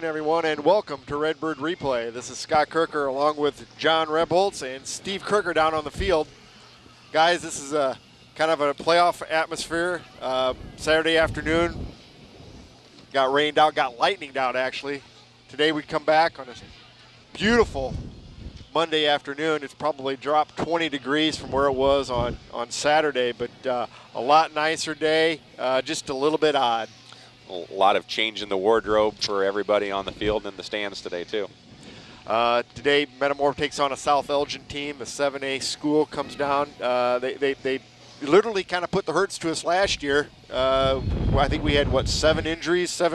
afternoon, everyone, and welcome to Redbird Replay. This is Scott Kirker along with John Rebholz and Steve Kirker down on the field. Guys, this is a kind of a playoff atmosphere. Saturday afternoon, got rained out, got lightninged out actually. Today we come back on a beautiful Monday afternoon. It's probably dropped 20 degrees from where it was on Saturday, but a lot nicer day, just a little bit odd. A lot of change in the wardrobe for everybody on the field and the stands today, too. Today, Metamora takes on a South Elgin team. The 7A school comes down. They literally kind of put the hurts to us last year. I think we had, 7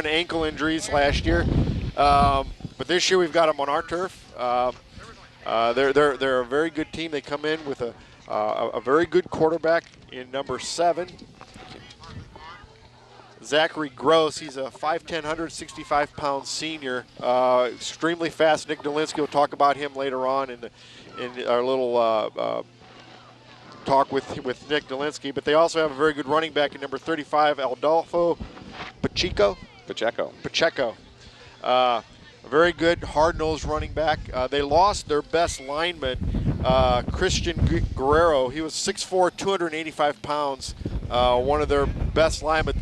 ankle injuries last year. But this year we've got them on our turf. They're a very good team. They come in with a very good quarterback in number 7. Zachary Gross, he's a 5'10", 165-pound senior, extremely fast. Nick Dolinsky will talk about him later on in our little talk with Nick Dolinsky. But they also have a very good running back in number 35, Adolfo Pacheco. A very good, hard-nosed running back. They lost their best lineman, Christian Guerrero. He was 6'4", 285 pounds, one of their best linemen.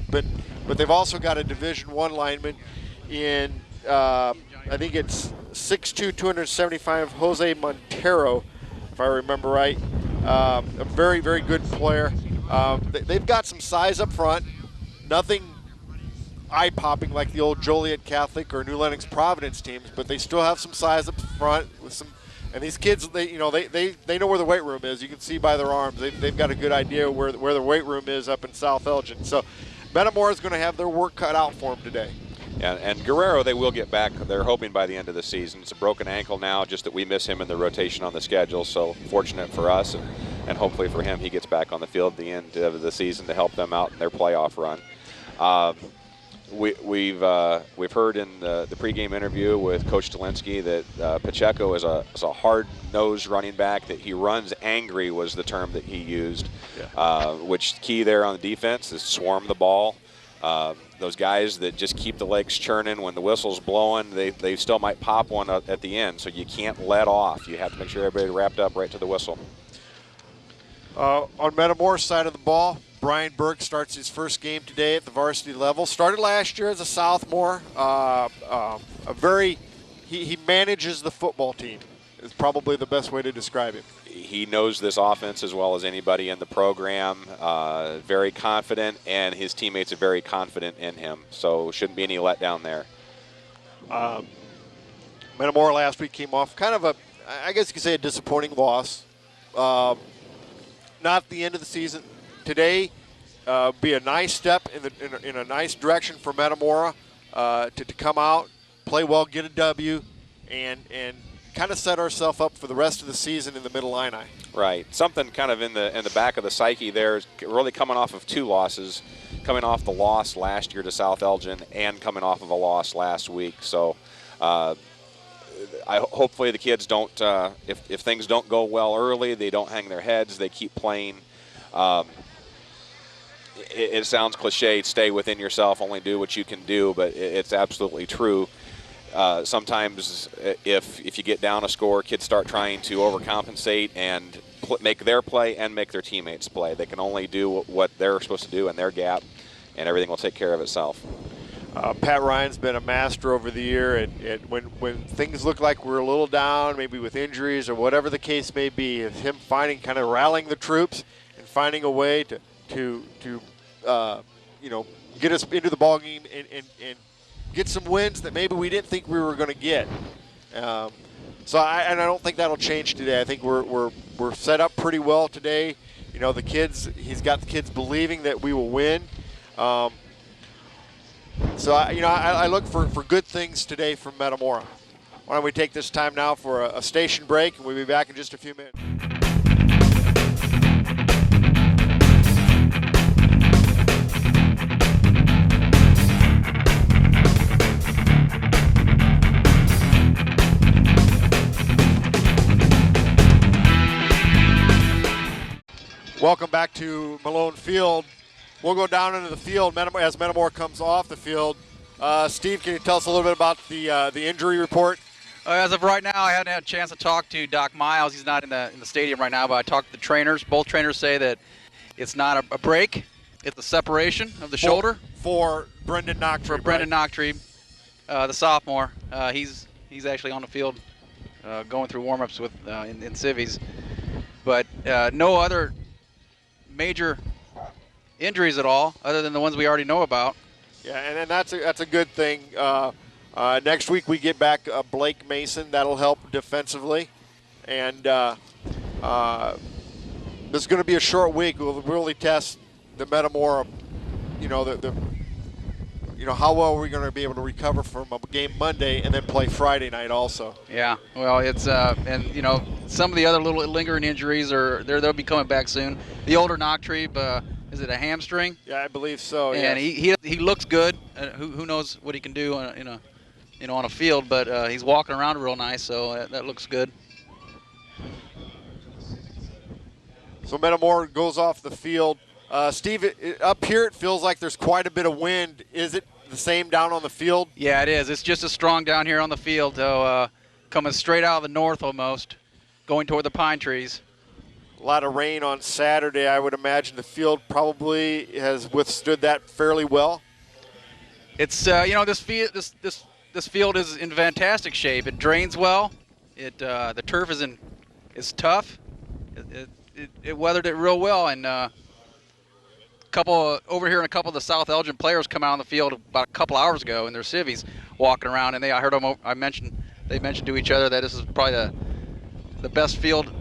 But they've also got a Division I lineman in, I think it's 6'2", 275, Jose Montero, if I remember right. A very, very good player. They've got some size up front. Nothing eye-popping like the old Joliet Catholic or New Lenox Providence teams, but they still have some size up front with some. And these kids, they know where the weight room is. You can see by their arms. They've got a good idea where the weight room is up in South Elgin. So Metamora is going to have their work cut out for them today. Yeah, and Guerrero, they will get back. They're hoping by the end of the season. It's a broken ankle now, just that we miss him in the rotation on the schedule. So fortunate for us, and hopefully for him, he gets back on the field at the end of the season to help them out in their playoff run. We've heard in the pregame interview with Coach Dolinsky that Pacheco is a hard-nosed running back, that he runs angry was the term that he used, which key there on the defense is swarm the ball. Those guys that just keep the legs churning when the whistle's blowing, they still might pop one at the end, so you can't let off. You have to make sure everybody's wrapped up right to the whistle. On Metamora's side of the ball, Brian Burke starts his first game today at the varsity level. Started last year as a sophomore. He manages the football team is probably the best way to describe him. He knows this offense as well as anybody in the program. Very confident, and his teammates are very confident in him. So shouldn't be any letdown there. Metamora last week came off kind of I guess you could say a disappointing loss. Not the end of the season. Today, be a nice step in a nice direction for Metamora to come out, play well, get a W, and kind of set ourselves up for the rest of the season in the Middle Illini. Right. Something kind of in the back of the psyche there is really coming off of 2 losses, coming off the loss last year to South Elgin and coming off of a loss last week. So hopefully the kids don't, if things don't go well early, they don't hang their heads, they keep playing. It sounds cliche, stay within yourself, only do what you can do, but it's absolutely true. Sometimes if you get down a score, kids start trying to overcompensate and make their play and make their teammates play. They can only do what they're supposed to do in their gap, and everything will take care of itself. Pat Ryan's been a master over the year, and when things look like we're a little down, maybe with injuries or whatever the case may be, it's him kind of rallying the troops and finding a way to get us into the ballgame and get some wins that maybe we didn't think we were going to get. So I don't think that'll change today. I think we're set up pretty well today. You know, he's got the kids believing that we will win. So I look for good things today from Metamora. Why don't we take this time now for a station break, and we'll be back in just a few minutes. Welcome back to Malone Field. We'll go down into the field as Metamora comes off the field. Steve, can you tell us a little bit about the injury report? As of right now, I haven't had a chance to talk to Doc Miles. He's not in the stadium right now, but I talked to the trainers. Both trainers say that it's not a break; it's a separation of the shoulder. For Brendan Noctree. For Brendan Noctree, the sophomore. He's actually on the field going through warm-ups with in civvies, but no other major injuries at all, other than the ones we already know about. Yeah, and that's a good thing. Next week we get back Blake Mason. That'll help defensively, and this is going to be a short week. We'll really test the Metamora. How well are we going to be able to recover from a game Monday and then play Friday night also? Yeah, well, it's and some of the other little lingering injuries they'll be coming back soon. The older Noctree, is it a hamstring? Yeah, I believe so. And yes. he looks good. Who knows what he can do on a field, but he's walking around real nice, so that looks good. So Metamora goes off the field. Steve, up here it feels like there's quite a bit of wind. Is it the same down on the field? Yeah, it is. It's just as strong down here on the field, coming straight out of the north almost, going toward the pine trees. A lot of rain on Saturday. I would imagine the field probably has withstood that fairly well. It's this field is in fantastic shape. It drains well. The turf is tough. It weathered it real well, and over here, and a couple of the South Elgin players come out on the field about a couple hours ago in their civvies, walking around, and I heard them. They mentioned to each other that this is probably the best field,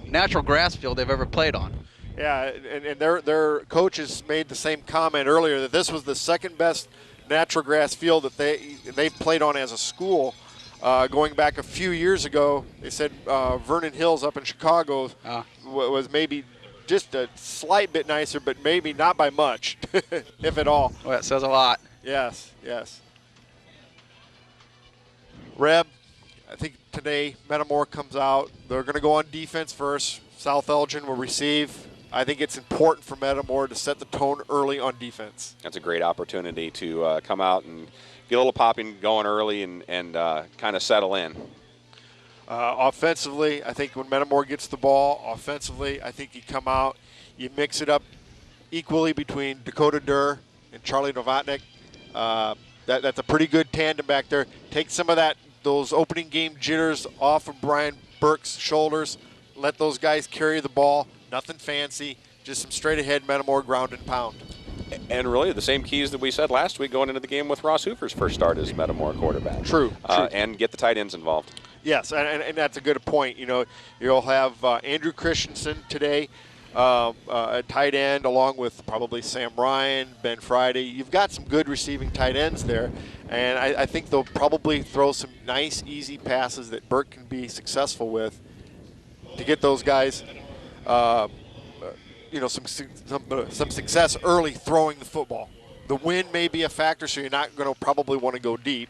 natural grass field they've ever played on. Yeah, and their coaches made the same comment earlier that this was the second best natural grass field that they've played on as a school. Going back a few years ago, they said Vernon Hills up in Chicago was maybe just a slight bit nicer, but maybe not by much, if at all. Well, that says a lot. Yes. Reb, I think today Metamora comes out. They're going to go on defense first. South Elgin will receive. I think it's important for Metamora to set the tone early on defense. That's a great opportunity to come out and get a little popping going early and kind of settle in. Offensively, I think when Metamora gets the ball, I think you come out, you mix it up equally between Dakota Durr and Charlie Novotnik. That's a pretty good tandem back there. Take some of those opening game jitters off of Brian Burke's shoulders. Let those guys carry the ball. Nothing fancy, just some straight ahead Metamora ground and pound. And really the same keys that we said last week going into the game with Ross Hoover's first start as Metamora quarterback. True. And get the tight ends involved. Yes, and that's a good point. You'll have Andrew Christensen today, a tight end, along with probably Sam Ryan, Ben Friday. You've got some good receiving tight ends there, and I think they'll probably throw some nice, easy passes that Burke can be successful with to get those guys some success early throwing the football. The wind may be a factor, so you're not going to probably want to go deep.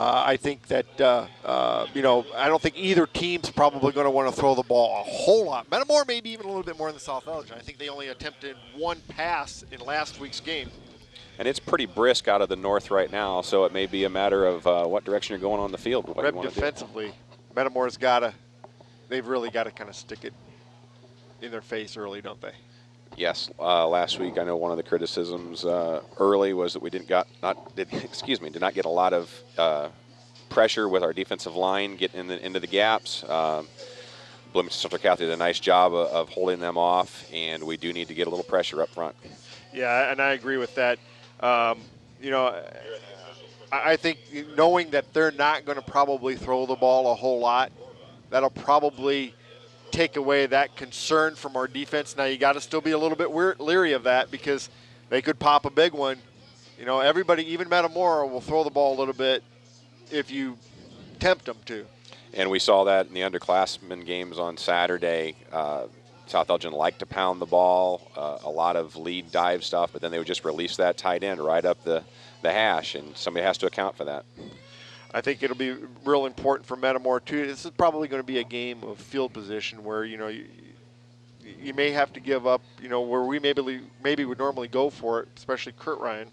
I think that, I don't think either team's probably going to want to throw the ball a whole lot. Metamora maybe even a little bit more than South Elgin. I think they only attempted one pass in last week's game. And it's pretty brisk out of the north right now, so it may be a matter of what direction you're going on the field. What defensively, Metamora's they've really got to kind of stick it in their face early, don't they? Yes. Last week, I know one of the criticisms early was that we did not get a lot of pressure with our defensive line getting into the gaps. Bloomington Central Catholic did a nice job of holding them off, and we do need to get a little pressure up front. Yeah, and I agree with that. I think knowing that they're not going to probably throw the ball a whole lot, that'll probably take away that concern from our defense. Now, you got to still be a little bit leery of that because they could pop a big one. Everybody, even Metamora, will throw the ball a little bit if you tempt them to. And we saw that in the underclassmen games on Saturday. South Elgin liked to pound the ball, a lot of lead dive stuff, but then they would just release that tight end right up the hash, and somebody has to account for that. I think it'll be real important for Metamora, too. This is probably going to be a game of field position where, you may have to give up, where we maybe would normally go for it, especially Kurt Ryan.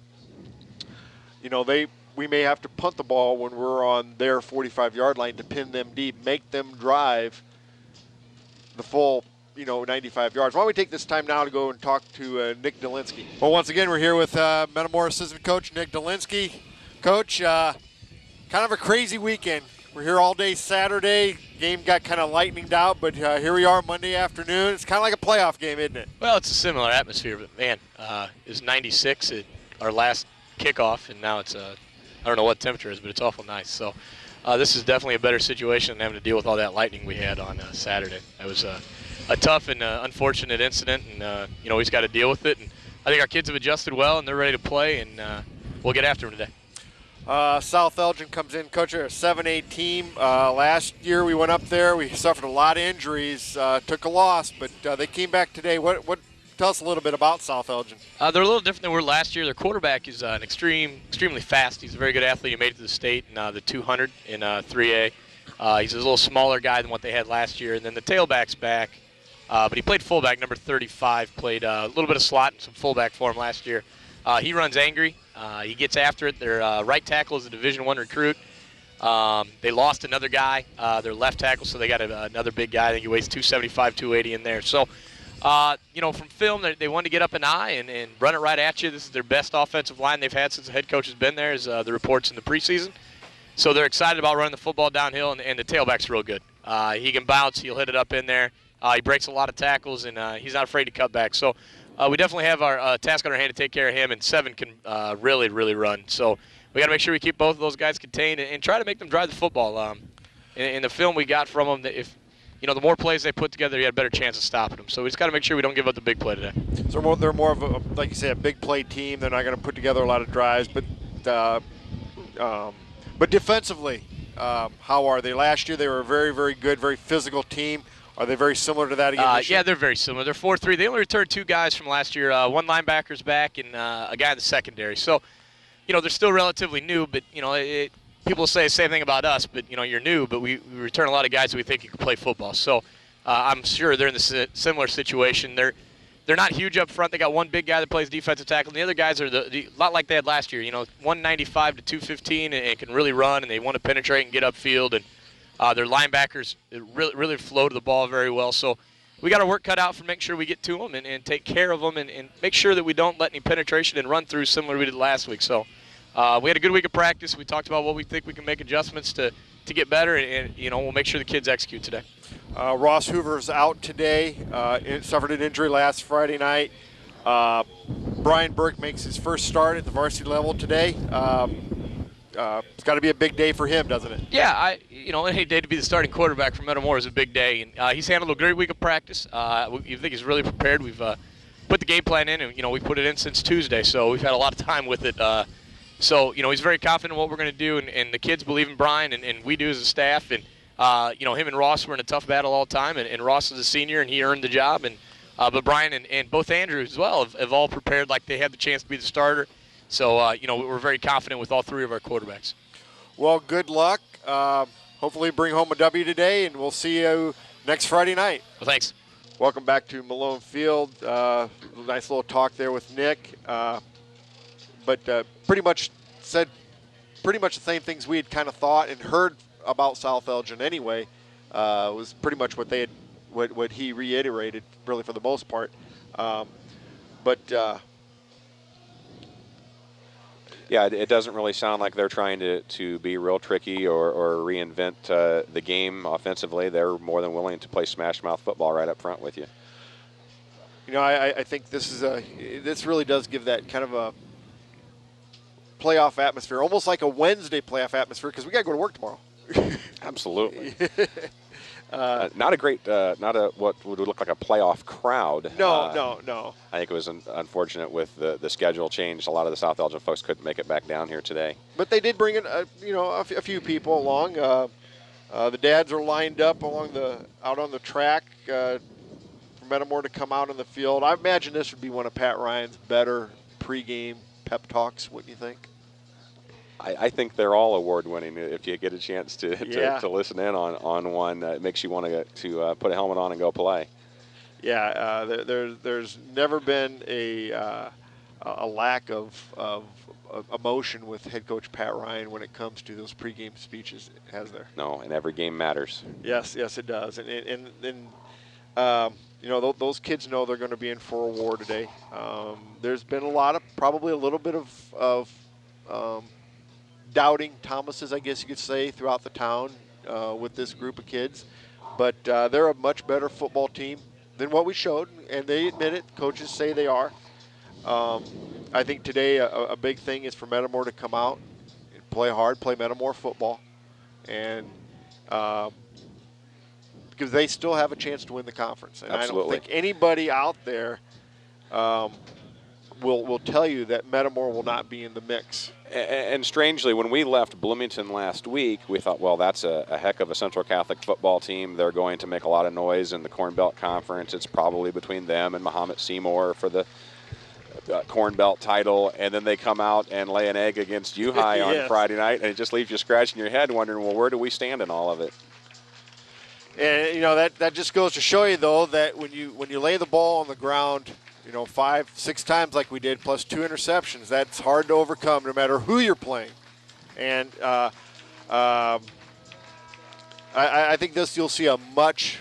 We may have to punt the ball when we're on their 45-yard line to pin them deep, make them drive the full 95 yards. Why don't we take this time now to go and talk to Nick Dolinsky. Well, once again, we're here with Metamora assistant coach Nick Dolinsky. Coach, kind of a crazy weekend. We're here all day Saturday. Game got kind of lightninged out, but here we are Monday afternoon. It's kind of like a playoff game, isn't it? Well, it's a similar atmosphere, but man, it's 96 at our last kickoff, and now it's I don't know what temperature is, but it's awful nice. So this is definitely a better situation than having to deal with all that lightning we had on Saturday. That was a tough and unfortunate incident, and we've got to deal with it. And I think our kids have adjusted well, and they're ready to play, and we'll get after them today. South Elgin comes in, coach, a 7A team. Last year we went up there. We suffered a lot of injuries, took a loss, but they came back today. What? Tell us a little bit about South Elgin. They're a little different than we were last year. Their quarterback is extremely fast. He's a very good athlete. He made it to the state in the 200 in 3A. He's a little smaller guy than what they had last year. And then the tailback's back, but he played fullback, number 35, played a little bit of slot and some fullback for him last year. He runs angry. He gets after it. Their right tackle is a Division I recruit. They lost another guy, their left tackle, so they got another big guy. I think he weighs 275, 280 in there. So, from film, they wanted to get up an eye and run it right at you. This is their best offensive line they've had since the head coach has been there, is the reports in the preseason. So they're excited about running the football downhill, and the tailback's real good. He can bounce. He'll hit it up in there. He breaks a lot of tackles, and he's not afraid to cut back. So we definitely have our task on our hand to take care of him, and 7 can really, really run. So we got to make sure we keep both of those guys contained and try to make them drive the football. In the film we got from them, if the more plays they put together, you had a better chance of stopping them. So we just got to make sure we don't give up the big play today. So they're more of a, like you say, a big play team. They're not going to put together a lot of drives, but defensively, how are they? Last year they were a very, very good, very physical team. Are they very similar to that again this year? Yeah, they're very similar. They're 4-3. They only returned 2 guys from last year. 1 linebacker's back and a guy in the secondary. So, they're still relatively new, but, people say the same thing about us, but, you're new, but we return a lot of guys that we think you can play football. So I'm sure they're in a similar situation. They're not huge up front. They got 1 big guy that plays defensive tackle, and the other guys are a lot like they had last year, 195 to 215 and can really run, and they want to penetrate and get upfield. And their linebackers really flow to the ball very well. So we got our work cut out for making sure we get to them and take care of them and make sure that we don't let any penetration and run through similar to we did last week. So we had a good week of practice. We talked about what we think we can make adjustments to get better, and we'll make sure the kids execute today. Ross Hoover's out today. Suffered an injury last Friday night. Brian Burke makes his first start at the varsity level today. It's got to be a big day for him, doesn't it? Yeah, any day to be the starting quarterback for Metamora is a big day, and he's handled a great week of practice. We think he's really prepared. We've put the game plan in, and we put it in since Tuesday, so we've had a lot of time with it. So he's very confident in what we're going to do, and the kids believe in Brian, and we do as a staff. And him and Ross were in a tough battle all the time, and Ross is a senior, and he earned the job. And but Brian and both Andrews as well have all prepared like they had the chance to be the starter. So, we're very confident with all 3 of our quarterbacks. Well, good luck. Hopefully bring home a W today, and we'll see you next Friday night. Well, thanks. Welcome back to Malone Field. Nice little talk there with Nick. But pretty much said pretty much the same things we had kind of thought and heard about South Elgin anyway. Was pretty much what they had, what he reiterated, really, for the most part. Yeah, it doesn't really sound like they're trying to be real tricky or reinvent the game offensively. They're more than willing to play smash mouth football right up front with you. I think this really does give that kind of a playoff atmosphere, almost like a Wednesday playoff atmosphere, because we got to go to work tomorrow. Absolutely. Not what would look like a playoff crowd. No. I think it was unfortunate with the schedule change. A lot of the South Elgin folks couldn't make it back down here today. But they did bring in a few people along. The dads are lined up out on the track for Metamora to come out on the field. I imagine this would be one of Pat Ryan's better pregame pep talks. Wouldn't you think? I think they're all award-winning. If you get a chance to listen in on one, it makes you want to put a helmet on and go play. Yeah, there's never been a lack of emotion with head coach Pat Ryan when it comes to those pregame speeches, has there? No, and every game matters. Yes, it does. And you know, those kids know they're going to be in for a war today. There's been probably a little bit of doubting Thomases, I guess you could say, throughout the town with this group of kids. But they're a much better football team than what we showed, and they admit it. Coaches say they are. I think today a big thing is for Metamora to come out and play hard, play Metamora football, and because they still have a chance to win the conference. And Absolutely. I don't think anybody out there will tell you that Metamora will not be in the mix. And strangely, when we left Bloomington last week, we thought, well, that's a heck of a Central Catholic football team. They're going to make a lot of noise in the Corn Belt Conference. It's probably between them and Mahomet Seymour for the Corn Belt title. And then they come out and lay an egg against U-High on Yes. Friday night, and it just leaves you scratching your head wondering, well, where do we stand in all of it? And you know that just goes to show you, though, that when you lay the ball on the ground, you know, 5-6 times like we did, plus 2 interceptions, that's hard to overcome no matter who you're playing. And I think you'll see a much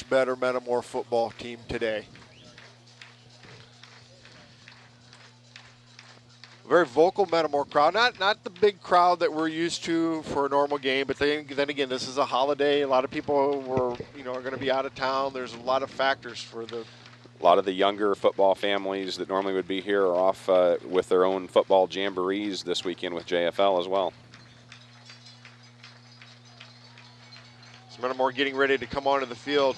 better Metamora football team today. Very vocal Metamora crowd, not the big crowd that we're used to for a normal game, but then again, this is a holiday. A lot of people are going to be out of town. There's a lot of factors for the. A lot of the younger football families that normally would be here are off with their own football jamborees this weekend with JFL as well. So Metamora getting ready to come onto the field.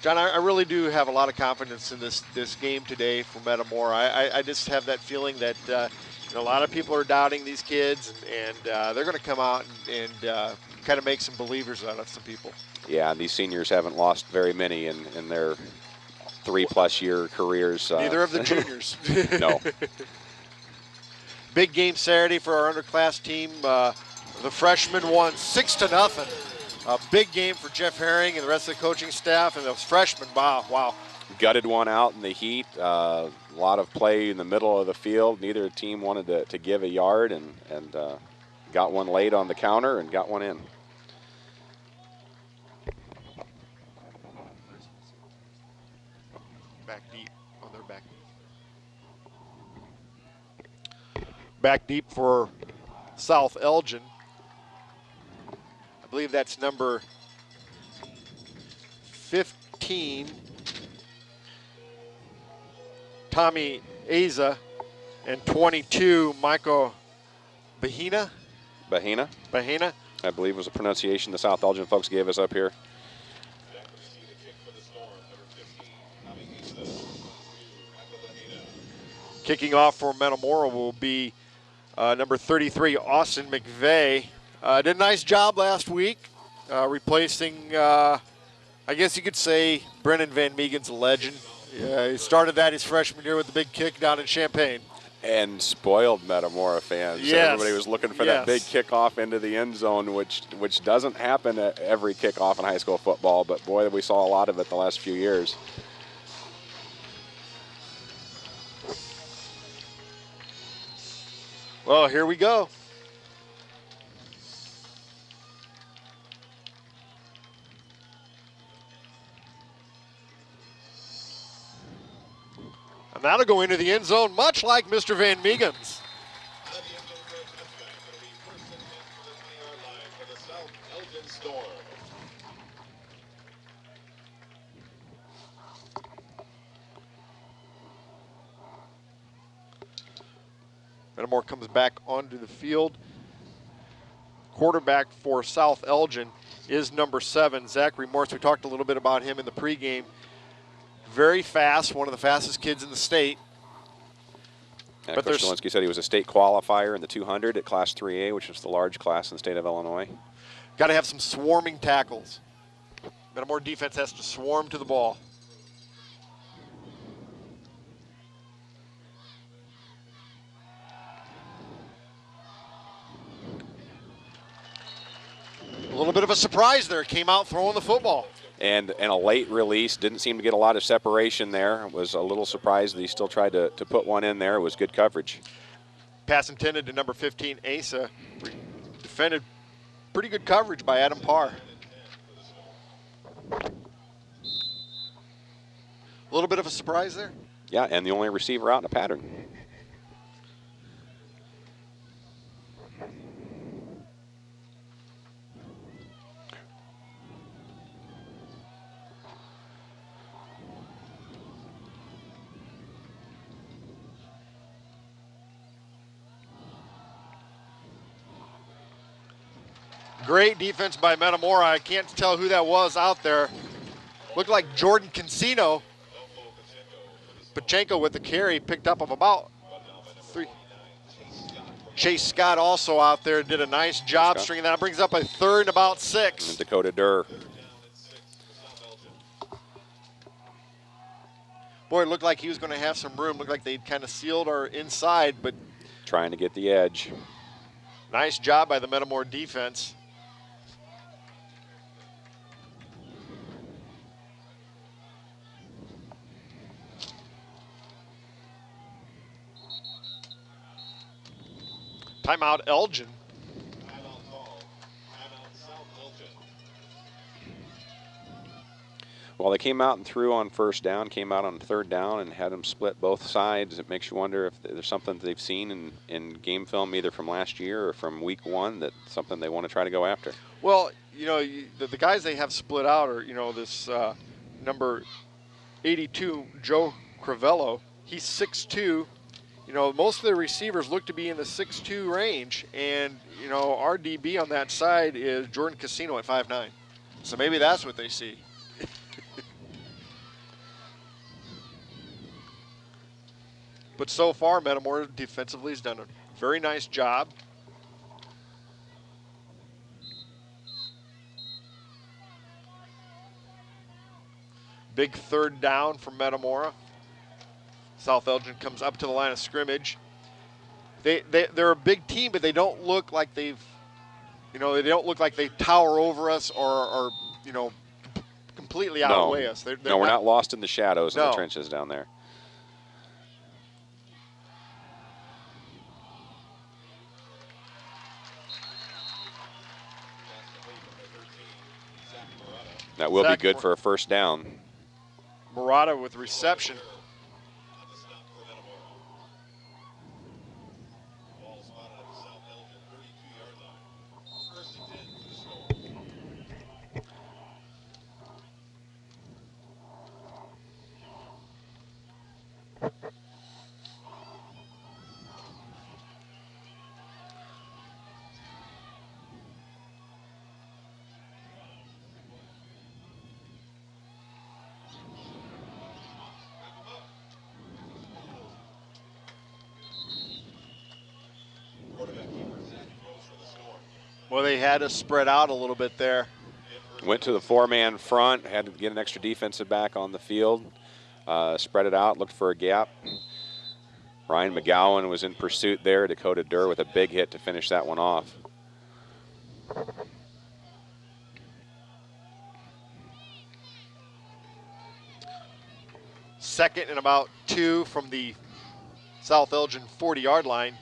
John, I really do have a lot of confidence in this game today for Metamora. I just have that feeling that a lot of people are doubting these kids, and they're going to come out and kind of make some believers out of some people. Yeah, these seniors haven't lost very many in their 3+ year careers. Neither of the juniors. No. Big game Saturday for our underclass team. The freshmen won 6-0. A big game for Jeff Herring and the rest of the coaching staff, and those freshmen, wow. Gutted one out in the heat. A lot of play in the middle of the field. Neither team wanted to give a yard, and got one late on the counter and got one in. Back deep on their back. Back deep for South Elgin. I believe that's number 15, Tommy Aza, and 22, Michael Bahina. Bahina, I believe, was the pronunciation the South Elgin folks gave us up here. Kicking off for Metamora will be number 33, Austin McVeigh. Did a nice job last week replacing, I guess you could say, Brennan Van Meegen's a legend. He started that his freshman year with the big kick down in Champaign. And spoiled Metamora fans. Yes. Everybody was looking for that big kickoff into the end zone, which doesn't happen at every kickoff in high school football, but boy, we saw a lot of it the last few years. Well, here we go. And that'll go into the end zone, much like Mr. Van Meegen's. Metamora comes back onto the field. Quarterback for South Elgin is number 7, Zachary Morse. We talked a little bit about him in the pregame. Very fast, one of the fastest kids in the state. Coach Zelensky said he was a state qualifier in the 200 at Class 3A, which is the large class in the state of Illinois. Got to have some swarming tackles. Metamora defense has to swarm to the ball. A little bit of a surprise there. Came out throwing the football. And a late release. Didn't seem to get a lot of separation there. Was a little surprised that he still tried to put one in there. It was good coverage. Pass intended to number 15, Asa. Defended pretty good coverage by Adam Parr. A little bit of a surprise there. Yeah, and the only receiver out in a pattern. Great defense by Metamora. I can't tell who that was out there. Looked like Jordan Cancino. Pachenko with the carry, picked up of about 3. Chase Scott also out there, did a nice job stringing that. Brings up a 3rd and about 6. And Dakota Durr. Boy, it looked like he was going to have some room. Looked like they'd kind of sealed our inside, but Trying to get the edge. nice job by the Metamora defense. Timeout Elgin. Well, they came out and threw on first down, came out on 3rd down and had them split both sides. It makes you wonder if there's something they've seen in game film either from last year or from week 1 that's something they want to try to go after. Well, you know, the guys they have split out are, you know, this number 82, Joe Crivello. He's 6'2". You know, most of the receivers look to be in the 6'2" range, and, you know, our DB on that side is Jordan Casino at 5'9". So maybe that's what they see. But so far, Metamora defensively has done a very nice job. Big 3rd down from Metamora. South Elgin comes up to the line of scrimmage. They're a big team, but they don't look like they've, you know, they don't look like they tower over us or you know, completely outweigh us. They're we're not lost in the shadows in No. the trenches down there. That will be good for a 1st down. Murata with reception. Well, they had us spread out a little bit there. Went to the 4-man front, had to get an extra defensive back on the field. Spread it out, looked for a gap. Ryan McGowan was in pursuit there. Dakota Durr with a big hit to finish that one off. Second and about 2 from the South Elgin 40-yard line.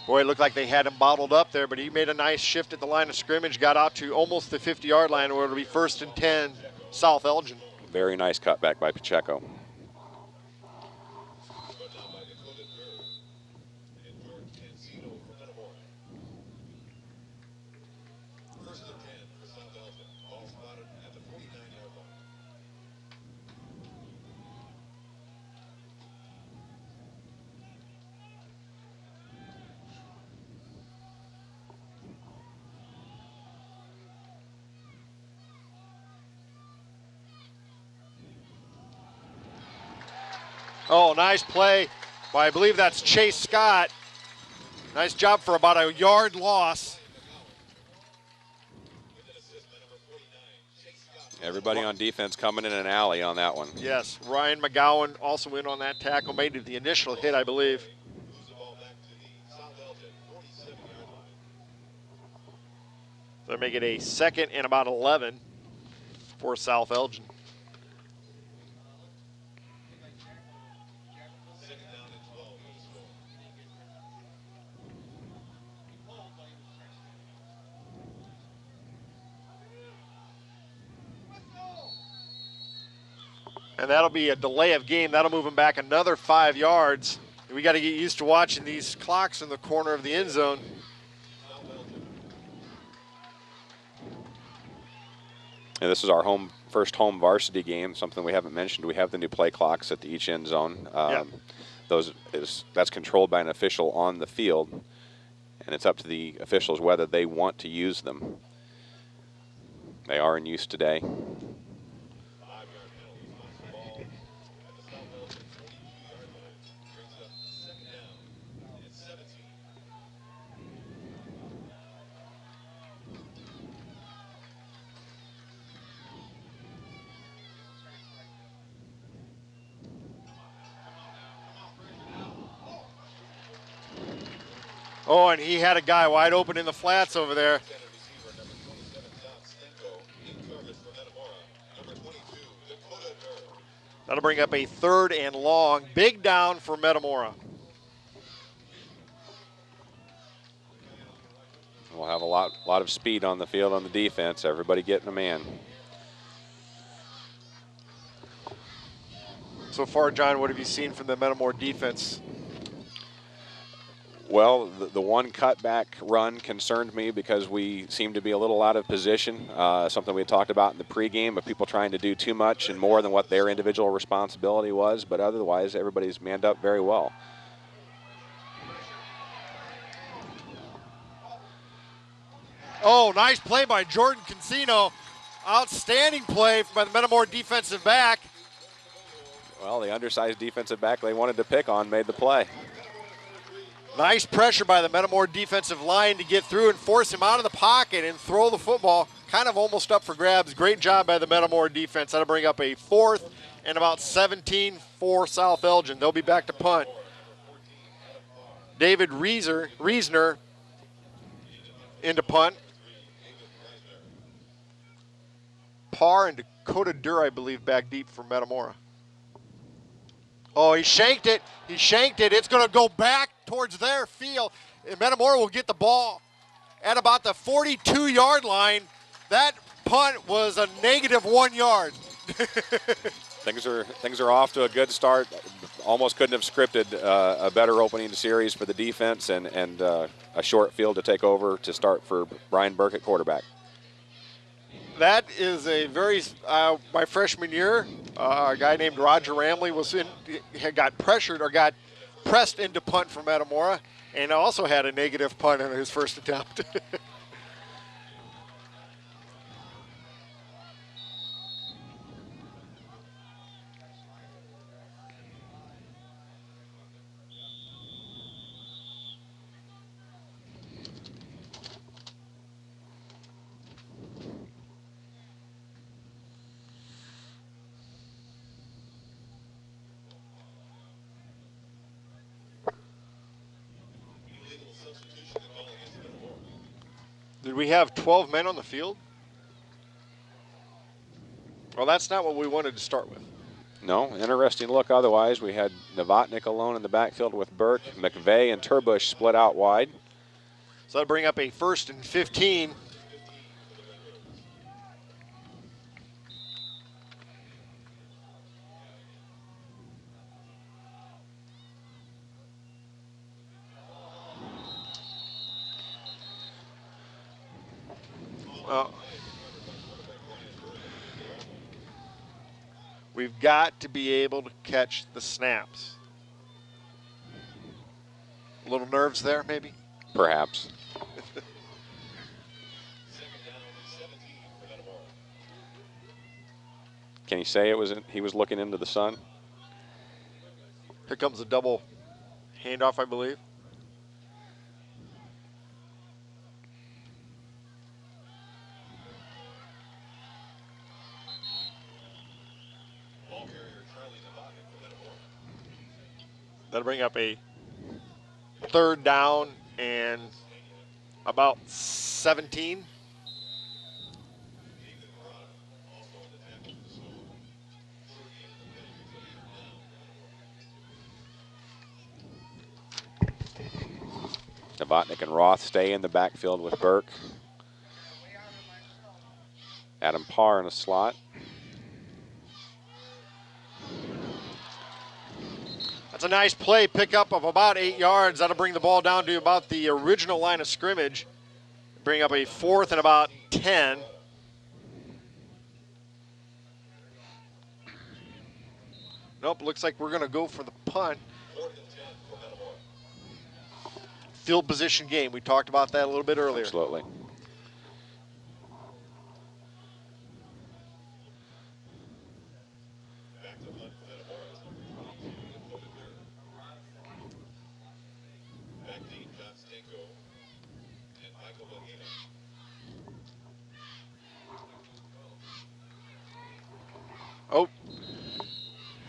Boy, it looked like they had him bottled up there, but he made a nice shift at the line of scrimmage, got out to almost the 50-yard line where it'll be 1st and 10, South Elgin. Very nice cutback by Pacheco. Oh, nice play by, I believe that's Chase Scott. Nice job for about a yard loss. Everybody on defense coming in an alley on that one. Yes, Ryan McGowan also in on that tackle, made the initial hit, I believe. They'll make it a 2nd and about 11 for South Elgin. And that'll be a delay of game. That'll move them back another 5 yards. We got to get used to watching these clocks in the corner of the end zone. And this is our first home varsity game, something we haven't mentioned. We have the new play clocks at each end zone. That's controlled by an official on the field, and it's up to the officials whether they want to use them. They are in use today. Oh, and he had a guy wide open in the flats over there. That'll bring up a 3rd and long. Big down for Metamora. We'll have a lot of speed on the field on the defense. Everybody getting a man. So far, John, what have you seen from the Metamora defense? Well, the one cutback run concerned me because we seemed to be a little out of position, something we had talked about in the pregame of people trying to do too much and more than what their individual responsibility was, but otherwise everybody's manned up very well. Oh, nice play by Jordan Cancino. Outstanding play by the Metamora defensive back. Well, the undersized defensive back they wanted to pick on made the play. Nice pressure by the Metamora defensive line to get through and force him out of the pocket and throw the football. Kind of almost up for grabs. Great job by the Metamora defense. That'll bring up a 4th and about 17 for South Elgin. They'll be back to punt. David Reisner into punt. Parr and Dakota Durr, I believe, back deep for Metamora. Oh, he shanked it. He shanked it. It's going to go back towards their field. And Metamora will get the ball at about the 42-yard line. That punt was a -1 yard. Things are off to a good start. Almost couldn't have scripted a better opening series for the defense and a short field to take over to start for Brian Burke at quarterback. That is a very, my freshman year, a guy named Roger Ramley got pressured or got pressed into punt for Metamora and also had a negative punt on his first attempt. Did we have 12 men on the field? Well, that's not what we wanted to start with. No, interesting look otherwise. We had Novotnik alone in the backfield with Burke. McVeigh and Turbush split out wide. So that'll bring up a 1st and 15. We've got to be able to catch the snaps. A little nerves there, maybe? Perhaps. Can you say he was looking into the sun? Here comes a double handoff, I believe. That'll bring up a 3rd down and about 17. Novotnik and Roth stay in the backfield with Burke. Adam Parr in a slot. That's a nice play, pickup of about 8 yards. That'll bring the ball down to about the original line of scrimmage. Bring up a 4th and about 10. Nope, looks like we're going to go for the punt. Field position game. We talked about that a little bit earlier. Absolutely. Oh,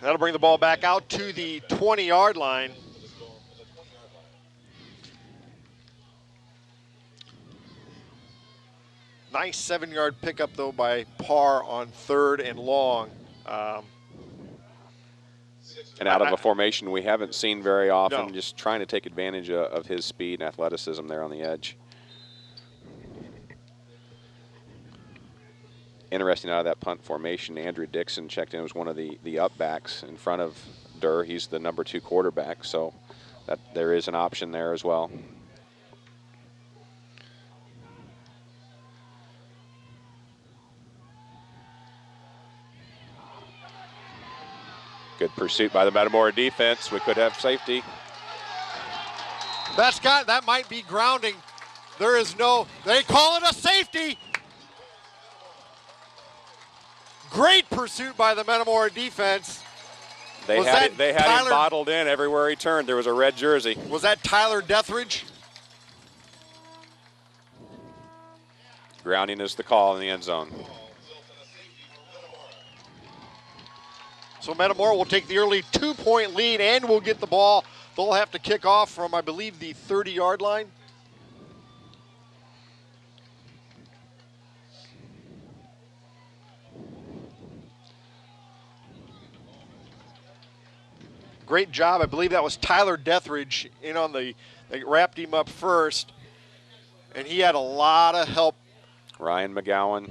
that'll bring the ball back out to the 20-yard line. Nice 7-yard pickup, though, by Parr on 3rd and long. And out of a formation we haven't seen very often, No. just trying to take advantage of his speed and athleticism there on the edge. Interesting, out of that punt formation, Andrew Dixon checked in as one of the up backs in front of Durr. He's the number 2 quarterback, so that there is an option there as well. Good pursuit by the Metamora defense. We could have safety. That might be grounding. There is no, they call it a safety. Great pursuit by the Metamora defense. They had him bottled in everywhere he turned. There was a red jersey. Was that Tyler Deathridge? Grounding is the call in the end zone. So Metamora will take the early 2-point lead and will get the ball. They'll have to kick off from, I believe, the 30-yard line. Great job. I believe that was Tyler Deathridge in on they wrapped him up first. And he had a lot of help. Ryan McGowan.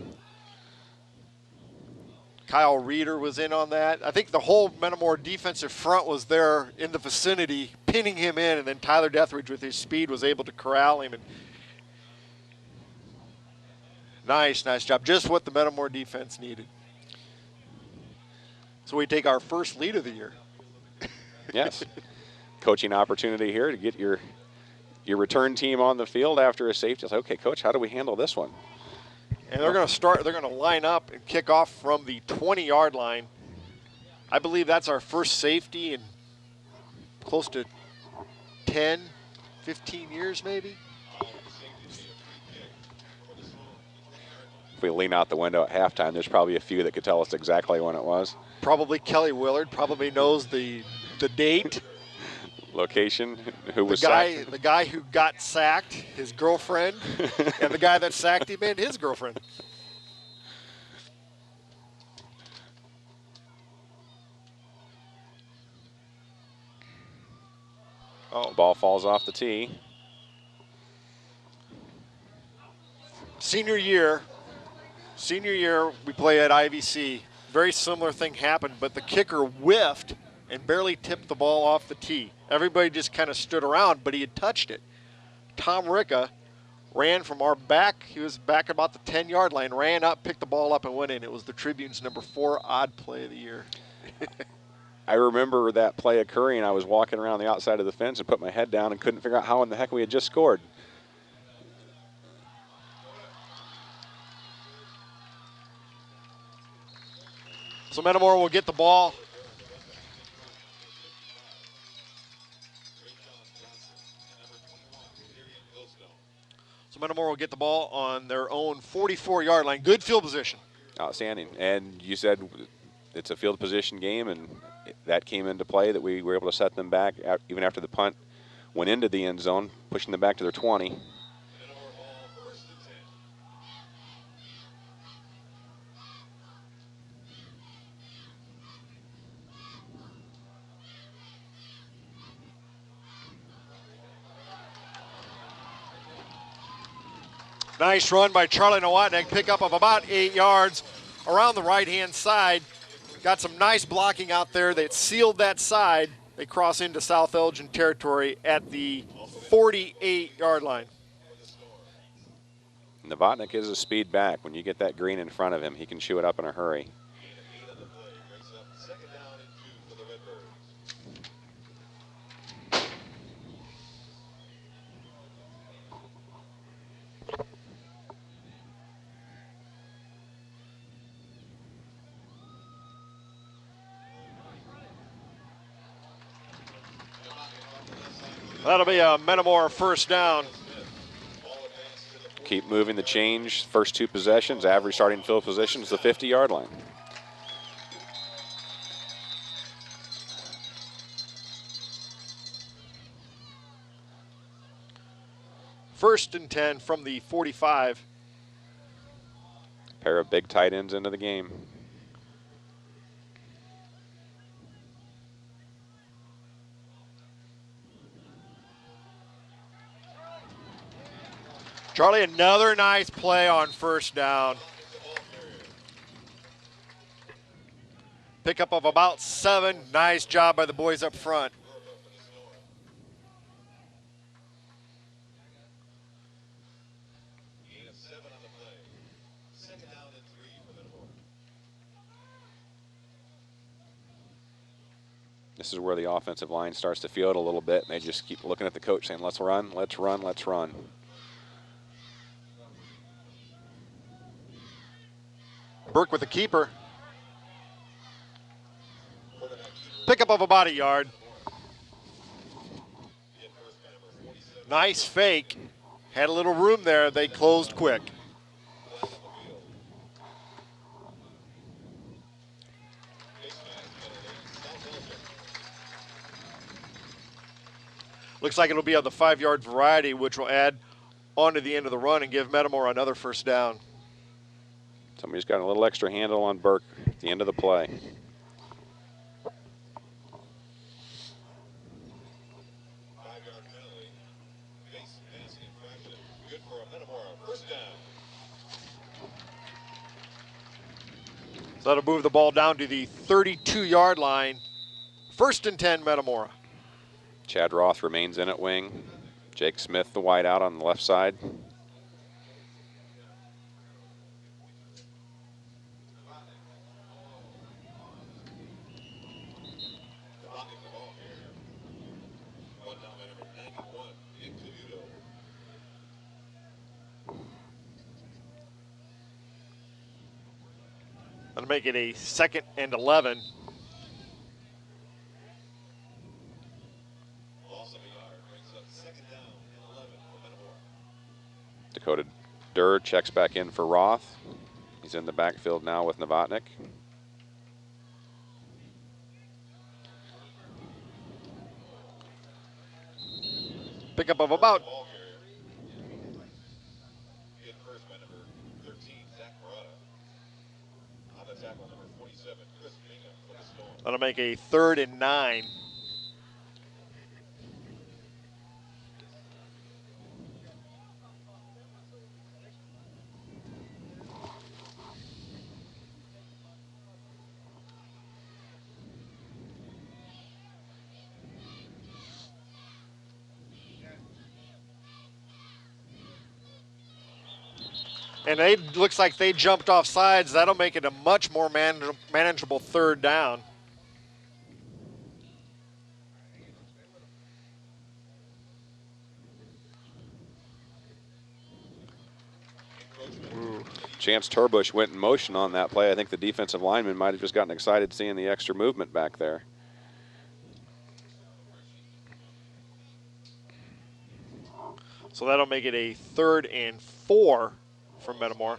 Kyle Reeder was in on that. I think the whole Metamora defensive front was there in the vicinity, pinning him in, and then Tyler Deathridge with his speed was able to corral him. And nice job. Just what the Metamora defense needed. So we take our first lead of the year. Yes. Coaching opportunity here to get your return team on the field after a safety. It's like, okay, coach, how do we handle this one? And they're going to line up and kick off from the 20-yard line. I believe that's our first safety in close to 10, 15 years maybe. If we lean out the window at halftime, there's probably a few that could tell us exactly when it was. Probably Kelly Willard, probably knows the date. Location, who was sacked. The guy who got sacked, his girlfriend, and the guy that sacked him and his girlfriend. Oh, ball falls off the tee. Senior year, we play at IVC. Very similar thing happened, but the kicker whiffed and barely tipped the ball off the tee. Everybody just kind of stood around, but he had touched it. Tom Ricca ran from our back. He was back about the 10-yard line, ran up, picked the ball up, and went in. It was the Tribune's number 4 odd play of the year. I remember that play occurring. I was walking around the outside of the fence and put my head down and couldn't figure out how in the heck we had just scored. So Metamora will get the ball. Metamora will get the ball on their own 44-yard line. Good field position. Outstanding. And you said it's a field position game, and that came into play, that we were able to set them back even after the punt went into the end zone, pushing them back to their 20. Nice run by Charlie Nowotnik. Pickup of about 8 yards around the right-hand side. Got some nice blocking out there. They sealed that side. They cross into South Elgin territory at the 48-yard line. Novotnik is a speed back. When you get that green in front of him, he can chew it up in a hurry. That'll be a Metamora first down. Keep moving the change. First 2 possessions, average starting field position is the 50-yard line. First and 10 from the 45. Pair of big tight ends into the game. Charlie, another nice play on first down. Pickup of about 7. Nice job by the boys up front. This is where the offensive line starts to feel it a little bit, and they just keep looking at the coach saying, let's run, let's run, let's run. Burke with the keeper. Pickup of about 1 yard. Nice fake. Had a little room there. They closed quick. Looks like it'll be on the 5-yard variety, which will add on to the end of the run and give Metamora another first down. Somebody's got a little extra handle on Burke at the end of the play. So that'll move the ball down to the 32-yard line. First and 10, Metamora. Chad Roth remains in at wing. Jake Smith, the wide out on the left side. That'll make it a 2nd and 11. Dakota Durr checks back in for Roth. He's in the backfield now with Novotnik. Pickup of about. That'll make a 3rd and 9. And it looks like they jumped off sides. That'll make it a much more manageable 3rd down. Chance Turbush went in motion on that play. I think the defensive lineman might have just gotten excited seeing the extra movement back there. So that'll make it a 3rd and 4 from Metamora.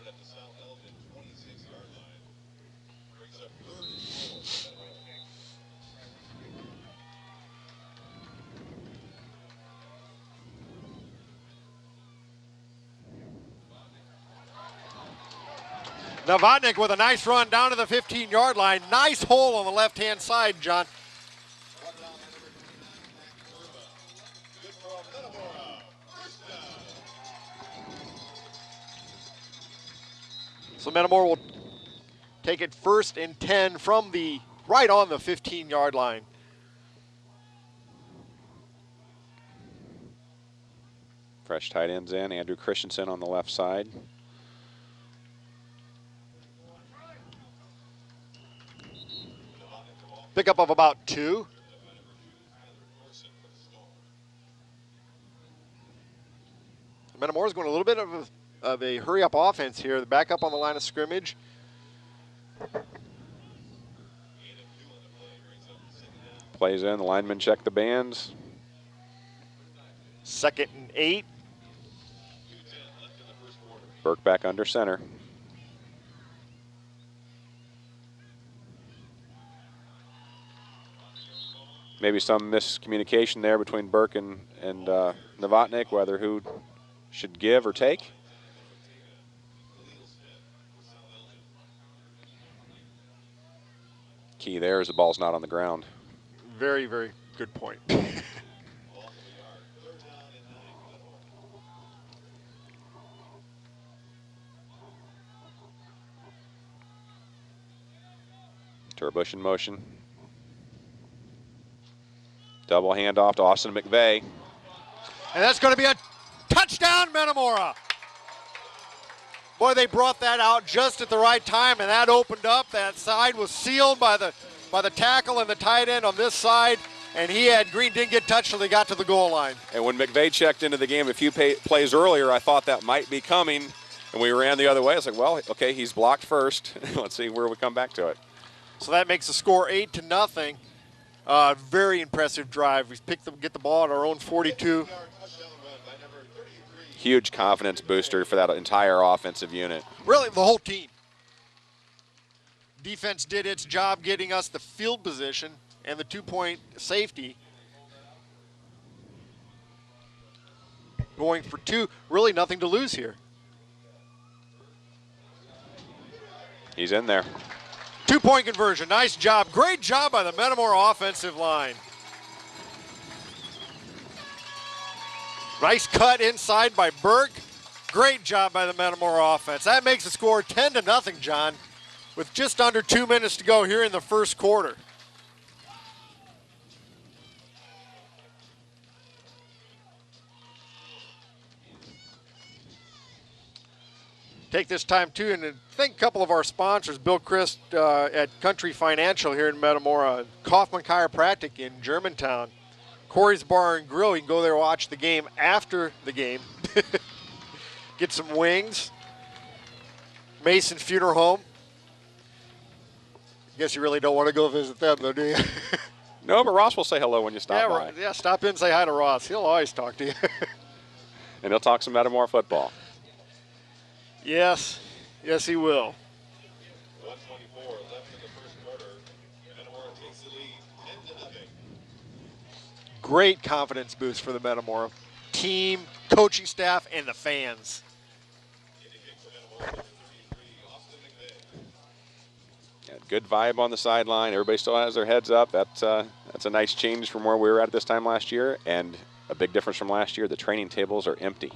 Novotnik with a nice run down to the 15-yard line. Nice hole on the left-hand side, John. So Metamora will take it 1st and 10 from the right on the 15-yard line. Fresh tight ends in. Andrew Christensen on the left side. Pickup of about 2. Metamora's going a little bit of a hurry-up offense here. Back up on the line of scrimmage. Plays in. The linemen check the bands. 2nd and 8. Burke back under center. Maybe some miscommunication there between Burke and Novotnik, whether who should give or take. Key there is the ball's not on the ground. Very, very good point. Turbush in motion. Double handoff to Austin McVeigh. And that's going to be a touchdown, Metamora. Boy, they brought that out just at the right time, and that opened up. That side was sealed by the tackle and the tight end on this side, and Green didn't get touched until they got to the goal line. And when McVeigh checked into the game a few plays earlier, I thought that might be coming, and we ran the other way. I was like, well, okay, he's blocked first. Let's see where we come back to it. So that makes the score 8-0. Very impressive drive. We get the ball at our own 42. Huge confidence booster for that entire offensive unit. Really, the whole team. Defense did its job getting us the field position and the 2-point safety. Going for 2, really nothing to lose here. He's in there. 2-point conversion, nice job. Great job by the Metamora offensive line. Nice cut inside by Burke. Great job by the Metamora offense. That makes the score 10-0, John, with just under 2 minutes to go here in the first quarter. Take this time, too, and thank a couple of our sponsors, Bill Christ at Country Financial here in Metamora, Kaufman Chiropractic in Germantown, Corey's Bar and Grill. You can go there and watch the game after the game. Get some wings. Mason Funeral Home. Guess you really don't want to go visit them, though, do you? No, but Ross will say hello when you stop by. Yeah, stop in and say hi to Ross. He'll always talk to you. And he'll talk some Metamora football. Yes, he will. 1:24 left in the first quarter. Metamora takes the lead, 10-0. Great confidence boost for the Metamora team, coaching staff, and the fans. Yeah, good vibe on the sideline. Everybody still has their heads up. That's a nice change from where we were at this time last year, and a big difference from last year. The training tables are empty.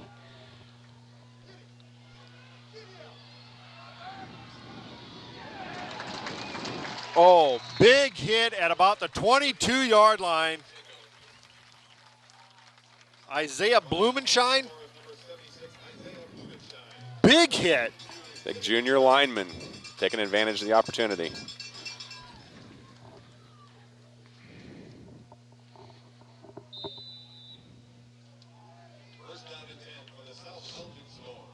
Oh, big hit at about the 22-yard line. Isaiah Blumenshine. Big hit. Big junior lineman taking advantage of the opportunity. First down and 10 for the South Elgin Storm.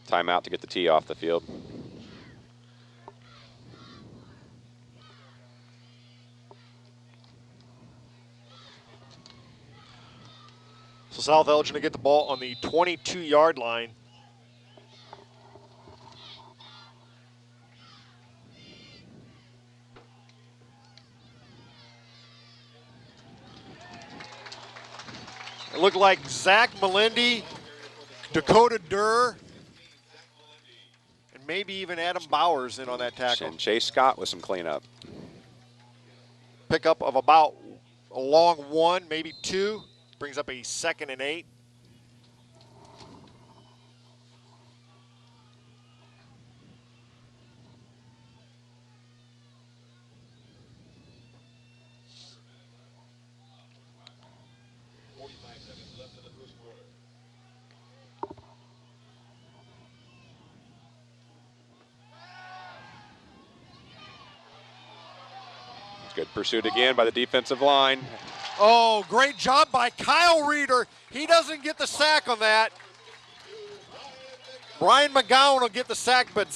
Timeout to get the tee off the field. So South Elgin to get the ball on the 22-yard line. It looked like Zach Melindy, Dakota Durr, and maybe even Adam Bowers in on that tackle. And Chase Scott with some cleanup. Pickup of about a long 1, maybe 2. Brings up a 2nd and 8. Good pursuit again by the defensive line. Oh, great job by Kyle Reeder. He doesn't get the sack on that. Brian McGowan will get the sack, but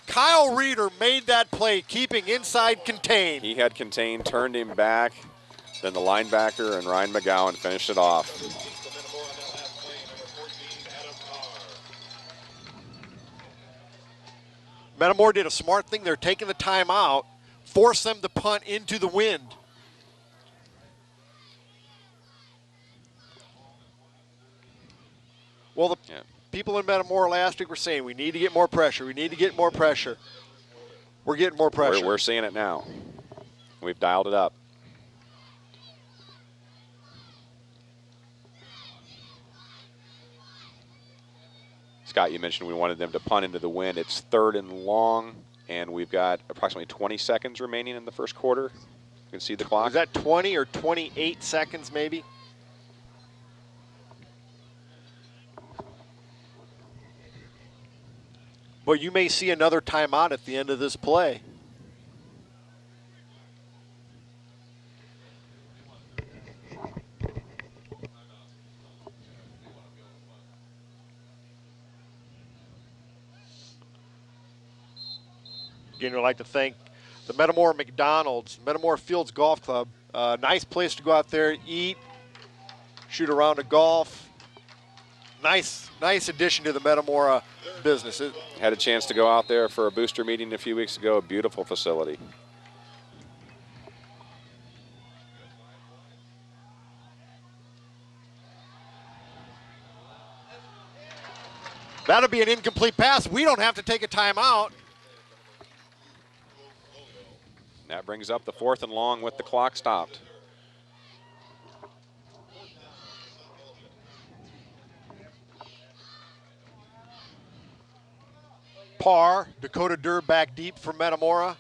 Kyle Reeder made that play, keeping inside contained. He had contained, turned him back. Then the linebacker and Ryan McGowan finished it off. Metamora did a smart thing. They're taking the timeout, force them to punt into the wind. Well, the people in Metamora last week were saying we need to get more pressure. We need to get more pressure. We're getting more pressure. We're seeing it now. We've dialed it up. Scott, you mentioned we wanted them to punt into the wind. It's 3rd and long, and we've got approximately 20 seconds remaining in the first quarter. You can see the clock. Is that 20 or 28 seconds maybe? Well, you may see another timeout at the end of this play. Again, we'd like to thank the Metamora McDonald's, Metamora Fields Golf Club. Nice place to go out there, eat, shoot a round of golf. Nice addition to the Metamora business. Had a chance to go out there for a booster meeting a few weeks ago. A beautiful facility. That'll be an incomplete pass. We don't have to take a timeout. That brings up the 4th and long with the clock stopped. Parr, Dakota Durr back deep for Metamora.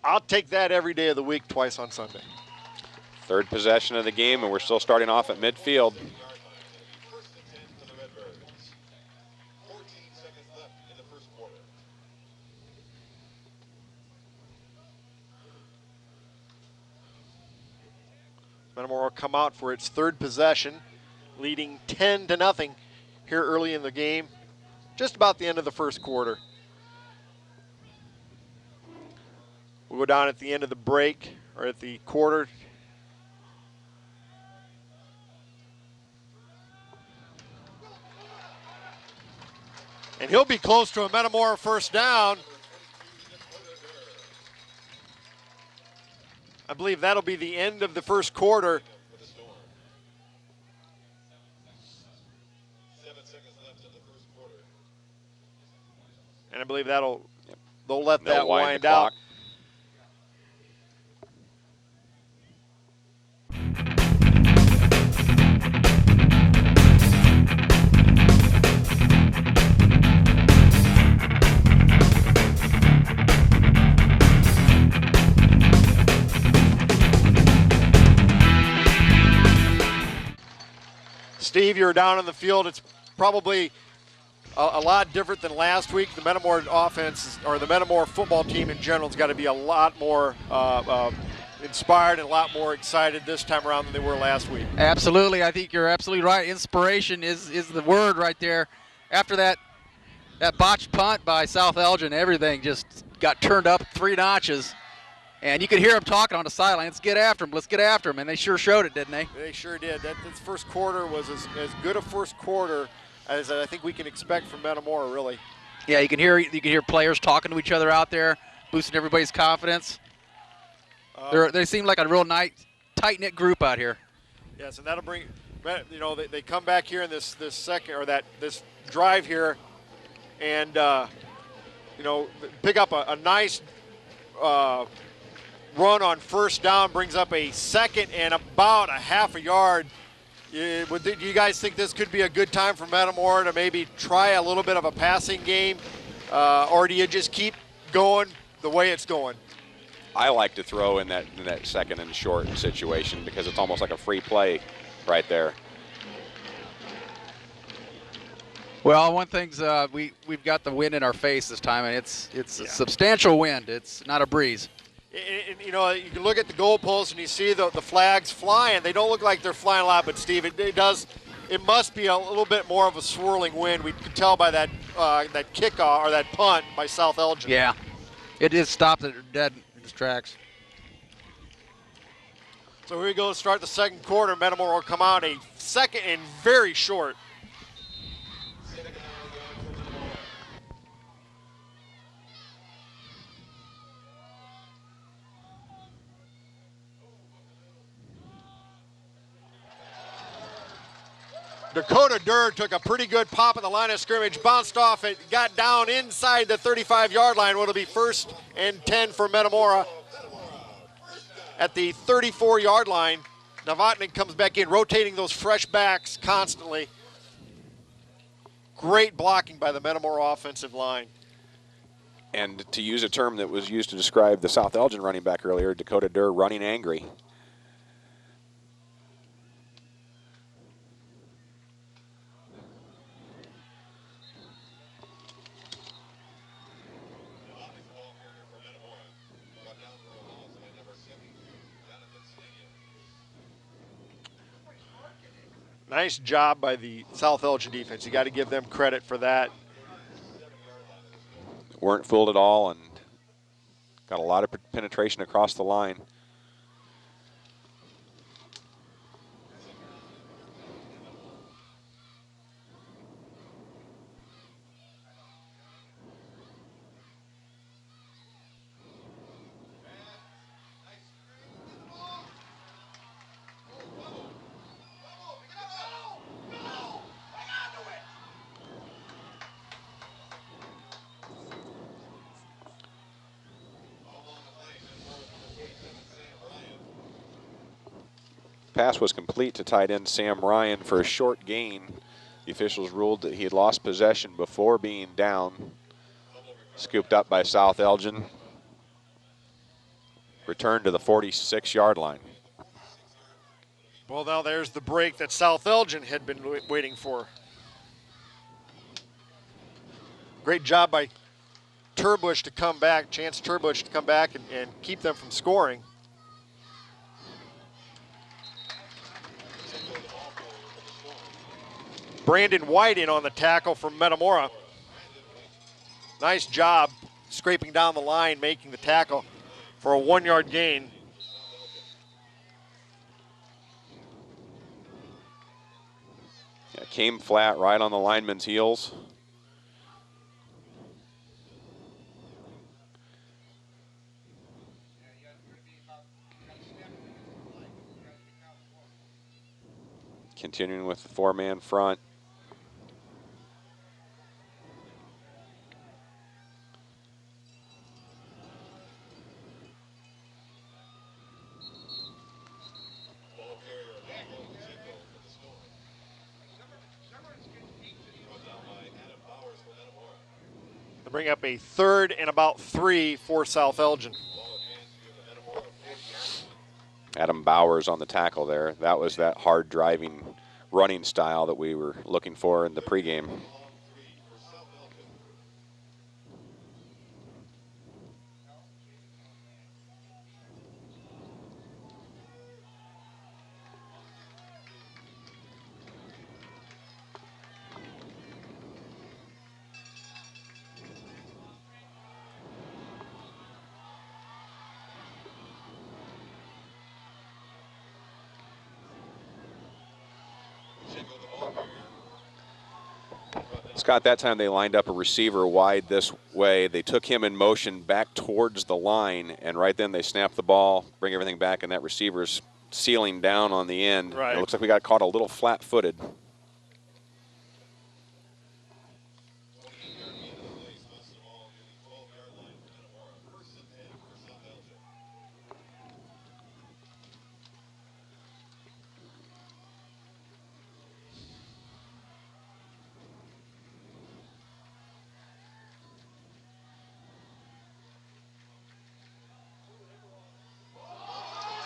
I'll take that every day of the week, twice on Sunday. 3rd possession of the game, and we're still starting off at midfield. Metamora will come out for its 3rd possession, leading 10-0 here early in the game, just about the end of the first quarter. We'll go down at the end of the break, or at the quarter. And he'll be close to a Metamora first down. I believe that'll be the end of the first quarter. 7 seconds left in the first quarter. And I believe they'll let They'll that wind the out. clock. Steve, you're down on the field. It's probably a lot different than last week. The Metamora offense, or the Metamora football team in general, has got to be a lot more inspired and a lot more excited this time around than they were last week. Absolutely. I think you're absolutely right. Inspiration is the word right there. After that That botched punt by South Elgin, everything just got turned up 3 notches. And you could hear them talking on the sideline. Let's get after him. Let's get after him. And they sure showed it, didn't they? They sure did. This first quarter was as good a first quarter as I think we can expect from Metamora, really. Yeah, you can hear players talking to each other out there, boosting everybody's confidence. They seem like a real nice, tight-knit group out here. Yes, and that'll bring, you know, they come back here in this second, or this drive here, and you know, pick up a nice run on first down, brings up a second and about a half a yard. Do you guys think this could be a good time for Metamora to maybe try a little bit of a passing game, or do you just keep going the way it's going? I like to throw in that second and short situation because it's almost like a free play right there. Well, one thing's we've got the wind in our face this time, and it's a substantial wind. It's not a breeze. You know, you can look at the goalposts and you see the flags flying. They don't look like they're flying a lot, but Steve, it must be a little bit more of a swirling wind. We could tell by that kickoff or that punt by South Elgin. Yeah, it just stopped it dead in its tracks. So here we go to start the second quarter. Metamora will come out a second and very short. Dakota Durr took a pretty good pop at the line of scrimmage, bounced off it, got down inside the 35-yard line. What'll be 1st and 10 for Metamora. At the 34-yard line, Novotny comes back in, rotating those fresh backs constantly. Great blocking by the Metamora offensive line. And to use a term that was used to describe the South Elgin running back earlier, Dakota Durr running angry. Nice job by the South Elgin defense. You got to give them credit for that. Weren't fooled at all and got a lot of penetration across the line. Pass was complete to tight end Sam Ryan for a short gain. The officials ruled that he had lost possession before being down. Scooped up by South Elgin. Returned to the 46-yard line. Well, now there's the break that South Elgin had been waiting for. Great job by Turbush to come back, Chance Turbush to come back and keep them from scoring. Brandon White in on the tackle from Metamora. Nice job scraping down the line, making the tackle for a 1-yard gain. Yeah, came flat right on the lineman's heels. Continuing with the 4-man front. Bring up a 3rd and about 3 for South Elgin. Adam Bowers on the tackle there. That was that hard driving running style that we were looking for in the pregame. Scott, that time they lined up a receiver wide this way. They took him in motion back towards the line, and right then they snapped the ball, bring everything back, and that receiver's sealing down on the end. Right. It looks like we got caught a little flat-footed.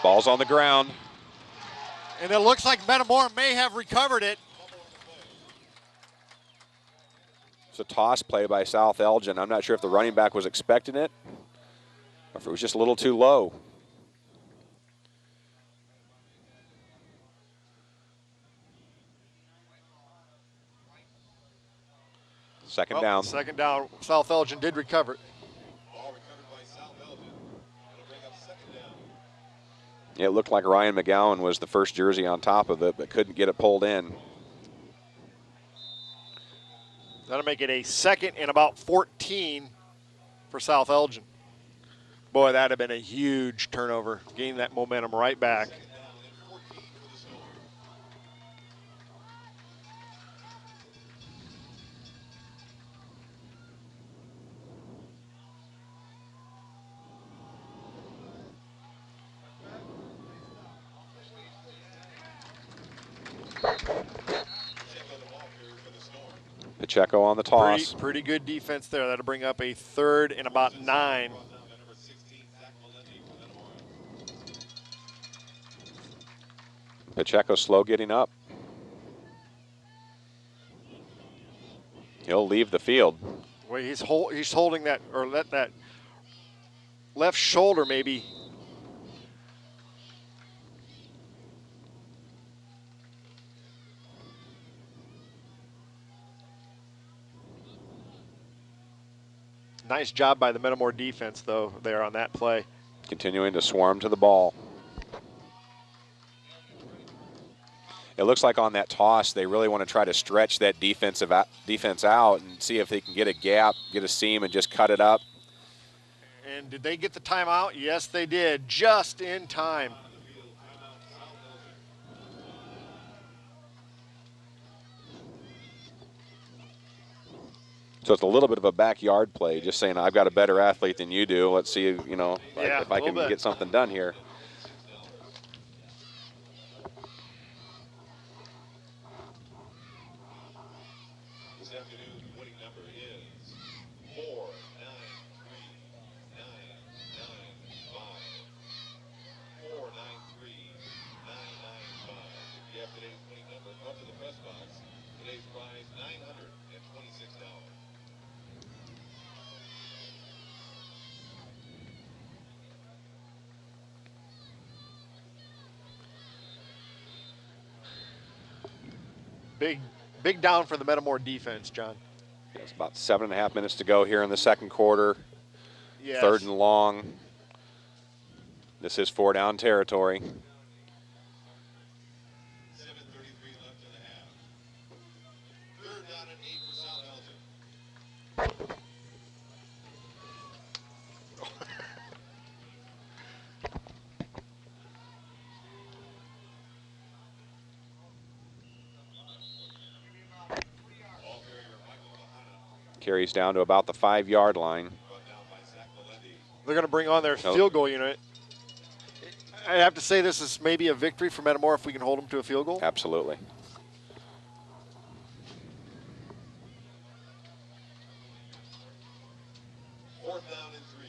Ball's on the ground. And it looks like Metamora may have recovered it. It's a toss play by South Elgin. I'm not sure if the running back was expecting it or if it was just a little too low. Second down. Second down. South Elgin did recover it. Ball recovered by South Elgin. It'll bring up second down. It looked like Ryan McGowan was the first jersey on top of it, but couldn't get it pulled in. That'll make it a 2nd and about 14 for South Elgin. Boy, that'd have been a huge turnover. Gain that momentum right back. Pacheco on the toss. Pretty good defense there. That'll bring up a 3rd and about 9. Pacheco slow getting up. He'll leave the field. Well, he's holding that, or let that left shoulder maybe. Nice job by the Metamora defense, though, there on that play. Continuing to swarm to the ball. It looks like on that toss, they really want to try to stretch that defense out and see if they can get a gap, get a seam, and just cut it up. And did they get the timeout? Yes, they did, just in time. So it's a little bit of a backyard play, just saying I've got a better athlete than you do. Let's see, if I can get something done here. This afternoon's winning number is 493-995. 493-995. If you have today's winning number, come to the press box. Today's prize, $926. Big down for the Metamora defense, John. It's about 7.5 minutes to go here in the second quarter. Yes. 3rd and long. This is 4-down territory. 7:33 left in the half. 3rd down and 8 for South Elgin. Carries down to about the 5-yard line. They're going to bring on their field goal unit. I have to say this is maybe a victory for Metamora if we can hold them to a field goal. Absolutely. Fourth down and 3.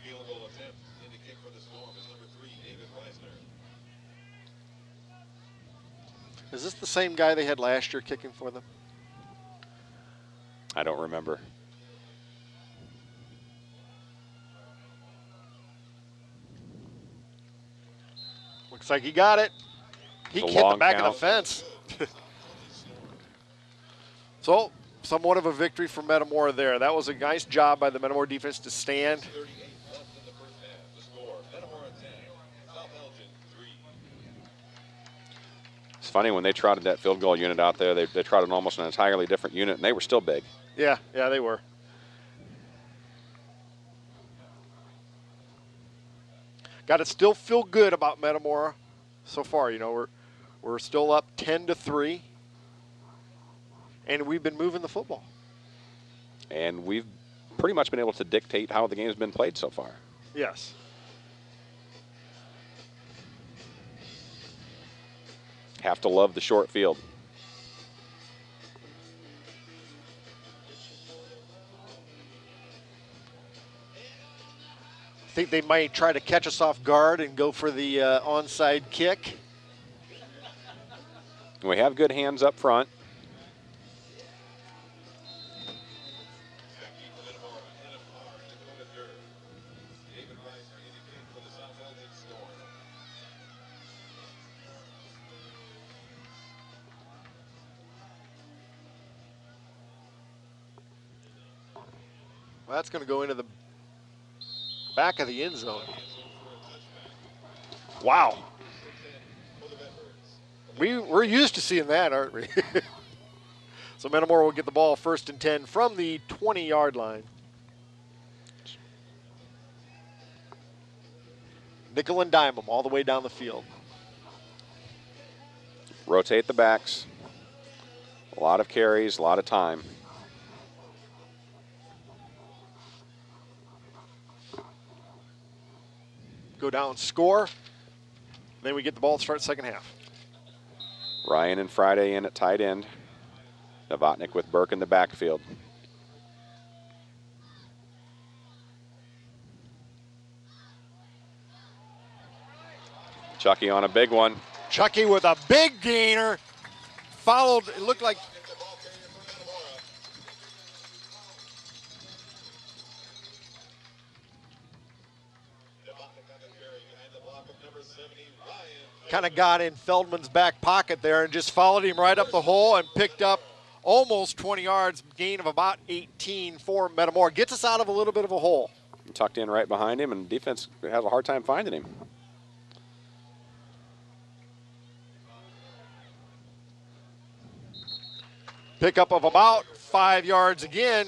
Field goal attempt in the kick for the Storm is number 3, David Reisner. Is this the same guy they had last year kicking for them? I don't remember. Looks like he got it. He It's a hit the long back count. of the fence. So, somewhat of a victory for Metamora there. That was a nice job by the Metamora defense to stand. 38 left in the first half. The score, Metamora 10, South Elgin funny, when they trotted that field goal unit out there, they trotted almost an entirely different unit, and they were still big. Yeah, they were. Got to still feel good about Metamora so far. You know, we're still up 10-3, and we've been moving the football. And we've pretty much been able to dictate how the game's been played so far. Yes. Have to love the short field. I think they might try to catch us off guard and go for the onside kick. We have good hands up front. Well, that's going to go into the back of the end zone. Wow. We're used to seeing that, aren't we? So Metamora will get the ball 1st and 10 from the 20-yard line. Nickel and dime them all the way down the field. Rotate the backs. A lot of carries, a lot of time. Go down, score. Then we get the ball to start second half. Ryan and Friday in at tight end. Novotnik with Burke in the backfield. Chucky on a big one. Chucky with a big gainer. Followed, it looked like. Kind of got in Feldman's back pocket there and just followed him right up the hole and picked up almost 20 yards, gain of about 18 for Metamora. Gets us out of a little bit of a hole. Tucked in right behind him, and defense has a hard time finding him. Pickup of about 5 yards again.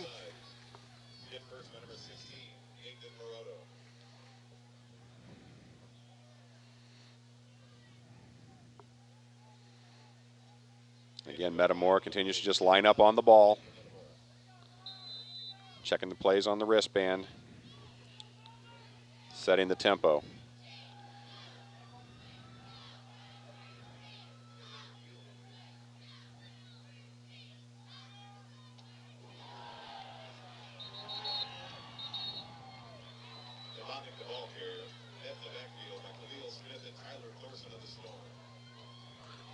Again, Metamora continues to just line up on the ball. Checking the plays on the wristband. Setting the tempo.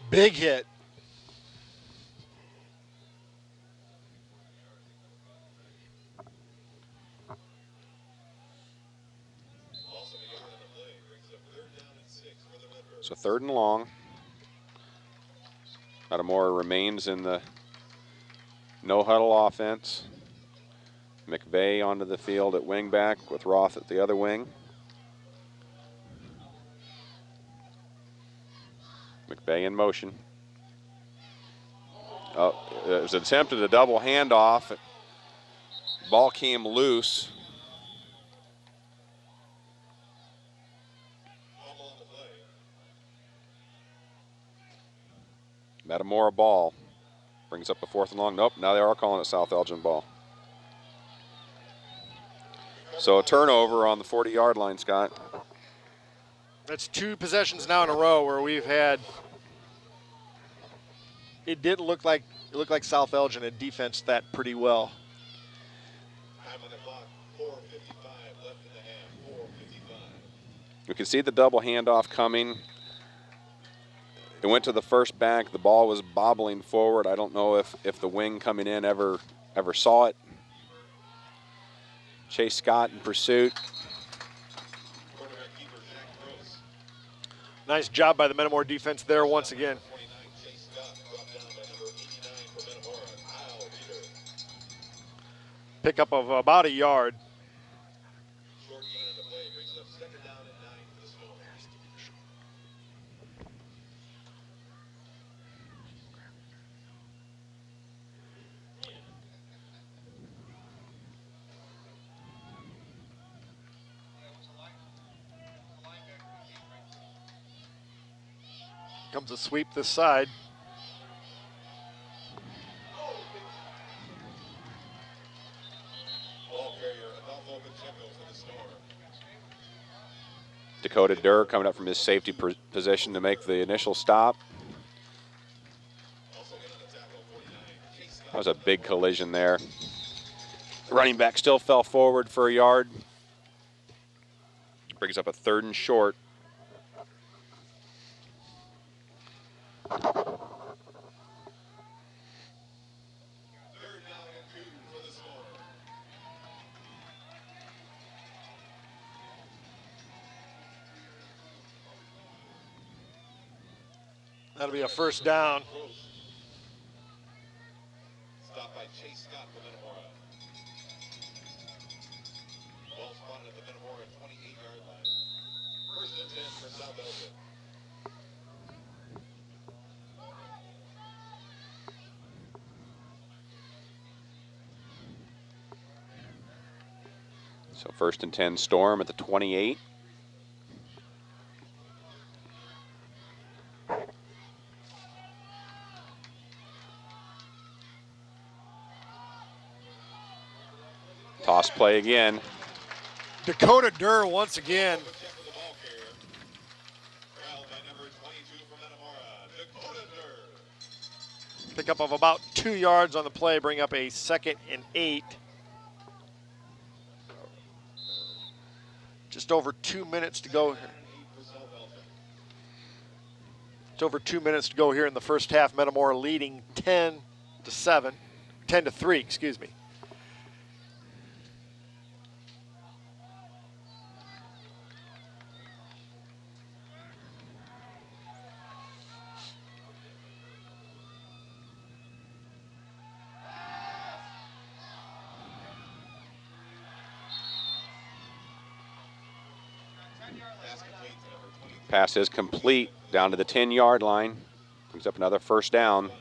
Big hit. So 3rd and long. Metamora remains in the no-huddle offense. McVeigh onto the field at wingback with Roth at the other wing. McVeigh in motion. Oh, it was attempted a double handoff. Ball came loose. Metamora ball. Brings up a 4th and long. Nope, now they are calling it South Elgin ball. So a turnover on the 40-yard line, Scott. That's 2 possessions now in a row where we've had. It didn't look like South Elgin had defensed that pretty well. Time on the clock, 4:55 left in the half, 4:55. You can see the double handoff coming. It went to the first back. The ball was bobbling forward. I don't know if the wing coming in ever saw it. Chase Scott in pursuit. Nice job by the Metamora defense there once again. Pickup of about a yard. Comes a sweep this side. Ball carrier Adolfo Pacheco for the Storm. Dakota Durr coming up from his safety position to make the initial stop. Also in on the tackle, 49. Chase Scott. That was a big collision there. Running back still fell forward for a yard. Brings up a 3rd and short. Third down and 2 for the Storm. That'll be a first down. Stopped by Chase Scott for Metamora. Ball spotted at the Metamora 28-yard line. First and 10 for South Elgin. So 1st and 10 Storm at the 28. Toss play again. Dakota Durr once again. Check with the ball carrier. Corralled by number 22 for Metamora, Dakota Durr. Pickup of about 2 yards on the play, bring up a 2nd and 8. Just over 2 minutes to go. It's over 2 minutes to go here in the first half. Metamora leading 10-7, 10-3, excuse me. Pass is complete down to the 10-yard line. Brings up another first down.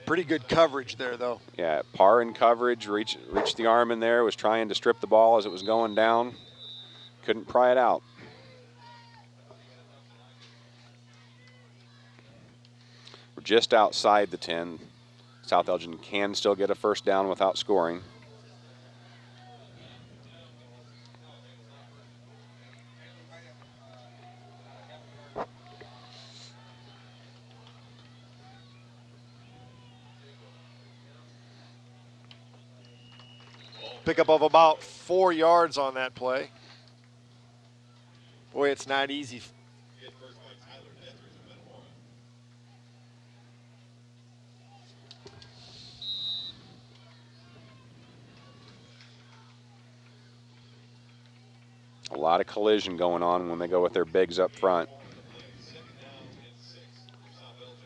Pretty good coverage there, though. Yeah, Parr in coverage, reached the arm in there, was trying to strip the ball as it was going down. Couldn't pry it out. We're just outside the 10. South Elgin can still get a first down without scoring. Pickup of about 4 yards on that play. Boy, it's not easy. Hit first by Tyler Dethridge of Metamora. A lot of collision going on when they go with their bigs up front. Second down and 6 for South Elgin.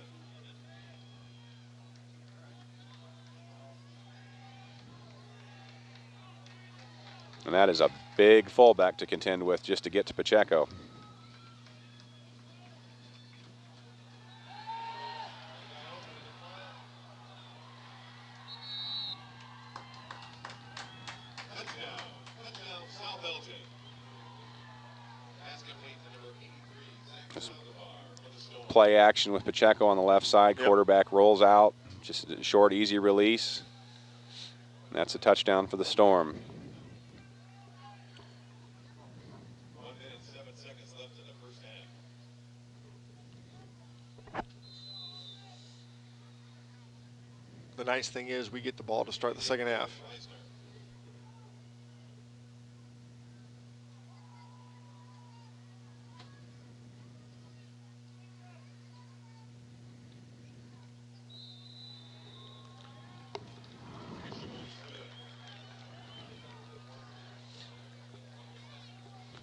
And that is a big fullback to contend with just to get to Pacheco. Touchdown, South Elgin. Pass complete to number 83, Zach Saldivar for the Storm. Play action with Pacheco on the left side. Yep. Quarterback rolls out. Just a short, easy release. And that's a touchdown for the Storm. 1 minute, 7 seconds left in the first half. The nice thing is we get the ball to start the second half. Meisner.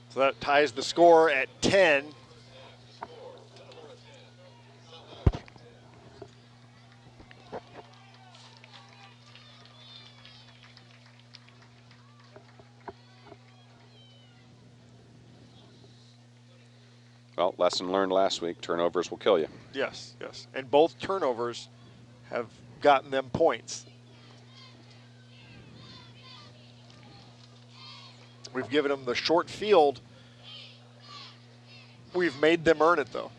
So that ties the score at 10. Well, lesson learned last week, turnovers will kill you. Yes, yes. And both turnovers have gotten them points. We've given them the short field. We've made them earn it, though.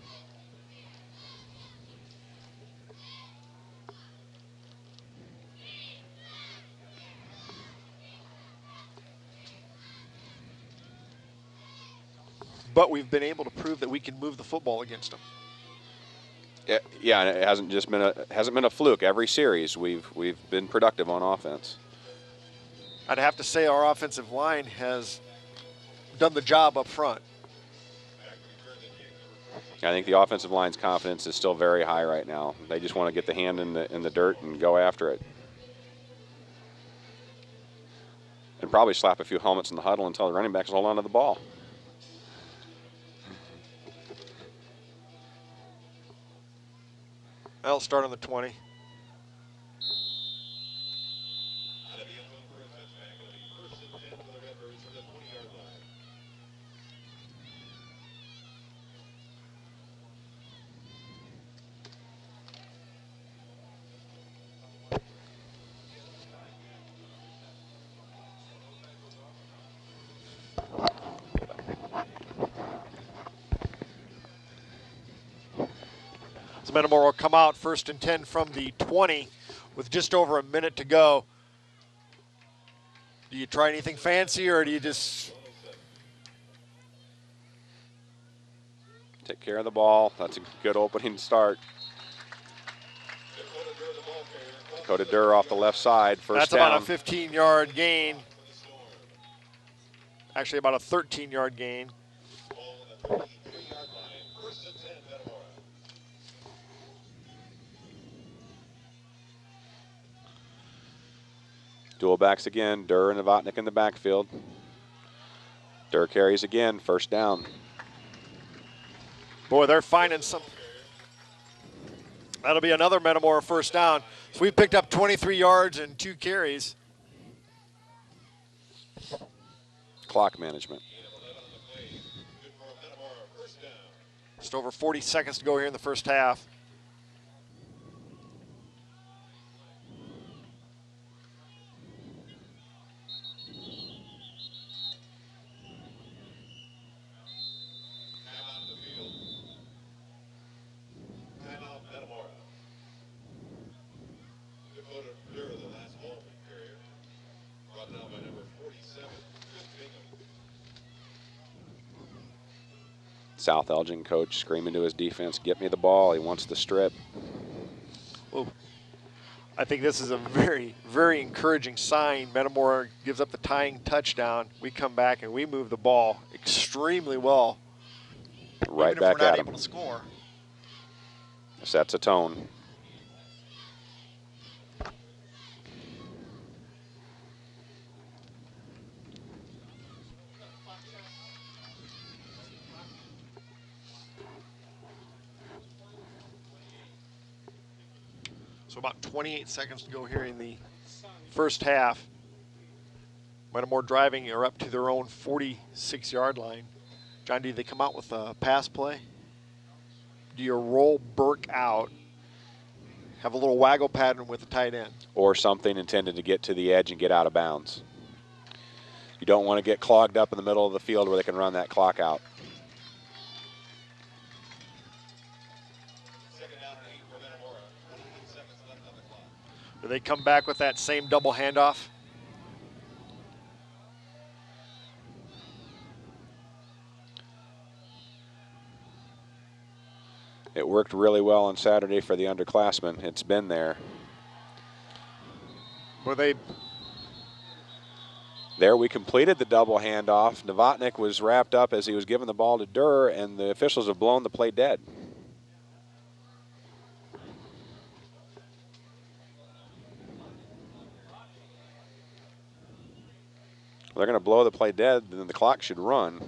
but we've been able to prove that we can move the football against them. Yeah, and it hasn't been a fluke. Every series we've been productive on offense. I'd have to say our offensive line has done the job up front. I think the offensive line's confidence is still very high right now. They just want to get the hand in the dirt and go after it. And probably slap a few helmets in the huddle and tell the running backs to hold on to the ball. I'll start on the 20. Metamora will come out 1st and 10 from the 20 with just over a minute to go. Do you try anything fancy or do you just take care of the ball? That's a good opening start. Dakota Durr off the left side, first down. That's about a 15-yard gain. Actually about a 13-yard gain. Dual backs again, Durr and Novotnik in the backfield. Durr carries again, first down. Boy, they're finding some. That'll be another Metamora first down. So we picked up 23 yards and 2 carries. Clock management. Just over 40 seconds to go here in the first half. South Elgin coach screaming to his defense, get me the ball. He wants the strip. Whoa. I think this is a very, very encouraging sign. Metamora gives up the tying touchdown. We come back and we move the ball extremely well. Right Even back if we're not at him. able to score. Sets a tone. So about 28 seconds to go here in the first half. Metamora driving are up to their own 46-yard line. John, do they come out with a pass play? Do you roll Burke out, have a little waggle pattern with the tight end? Or something intended to get to the edge and get out of bounds. You don't want to get clogged up in the middle of the field where they can run that clock out. Do they come back with that same double handoff? It worked really well on Saturday for the underclassmen. It's been there. Were they? There we completed the double handoff. Novotnik was wrapped up as he was giving the ball to Durr, and the officials have blown the play dead. They're going to blow the play dead, then the clock should run.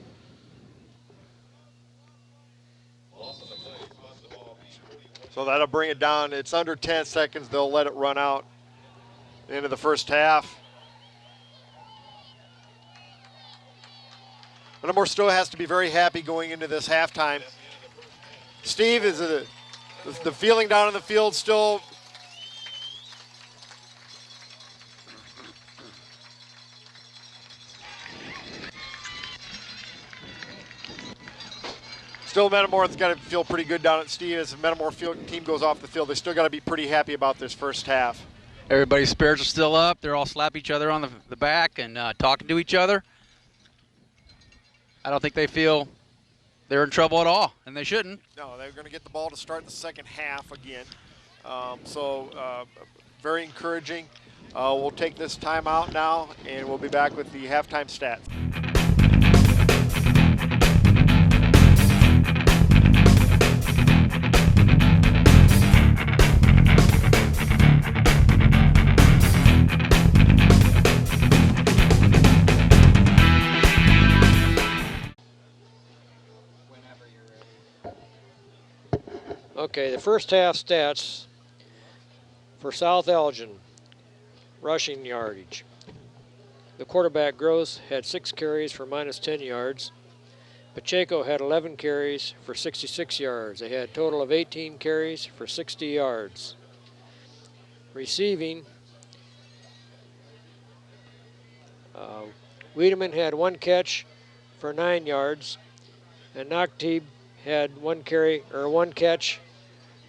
So that'll bring it down. It's under 10 seconds. They'll let it run out into the first half. Metamora still has to be very happy going into this halftime. Steve, is it the feeling down in the field still? Still, Metamora's got to feel pretty good down at Steve. As the Metamora team goes off the field, they still got to be pretty happy about this first half. Everybody's spirits are still up. They're all slapping each other on the back and talking to each other. I don't think they feel they're in trouble at all, and they shouldn't. No, they're going to get the ball to start the second half again. Very encouraging. We'll take this timeout now, and we'll be back with the halftime stats. Okay, the first half stats for South Elgin, rushing yardage. The quarterback Gross had 6 carries for -10 yards. Pacheco had 11 carries for 66 yards. They had a total of 18 carries for 60 yards. Receiving, Wiedemann had 1 catch for 9 yards, and Naktib had 1 catch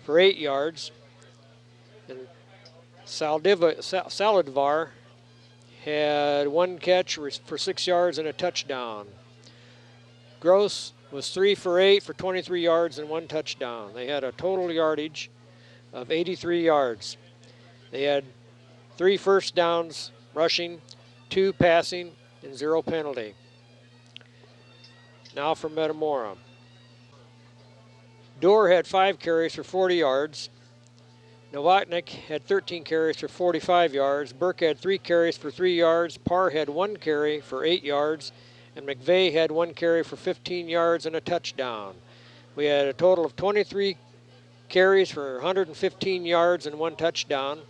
for 8 yards, and Saladivar had 1 catch for 6 yards and a touchdown. Gross was 3 for 8 for 23 yards and 1 touchdown. They had a total yardage of 83 yards. They had 3 first downs rushing, 2 passing, and 0 penalty. Now for Metamora. Dorr had 5 carries for 40 yards. Novotnik had 13 carries for 45 yards. Burke had 3 carries for 3 yards. Parr had 1 carry for 8 yards. And McVeigh had 1 carry for 15 yards and a touchdown. We had a total of 23 carries for 115 yards and 1 touchdown.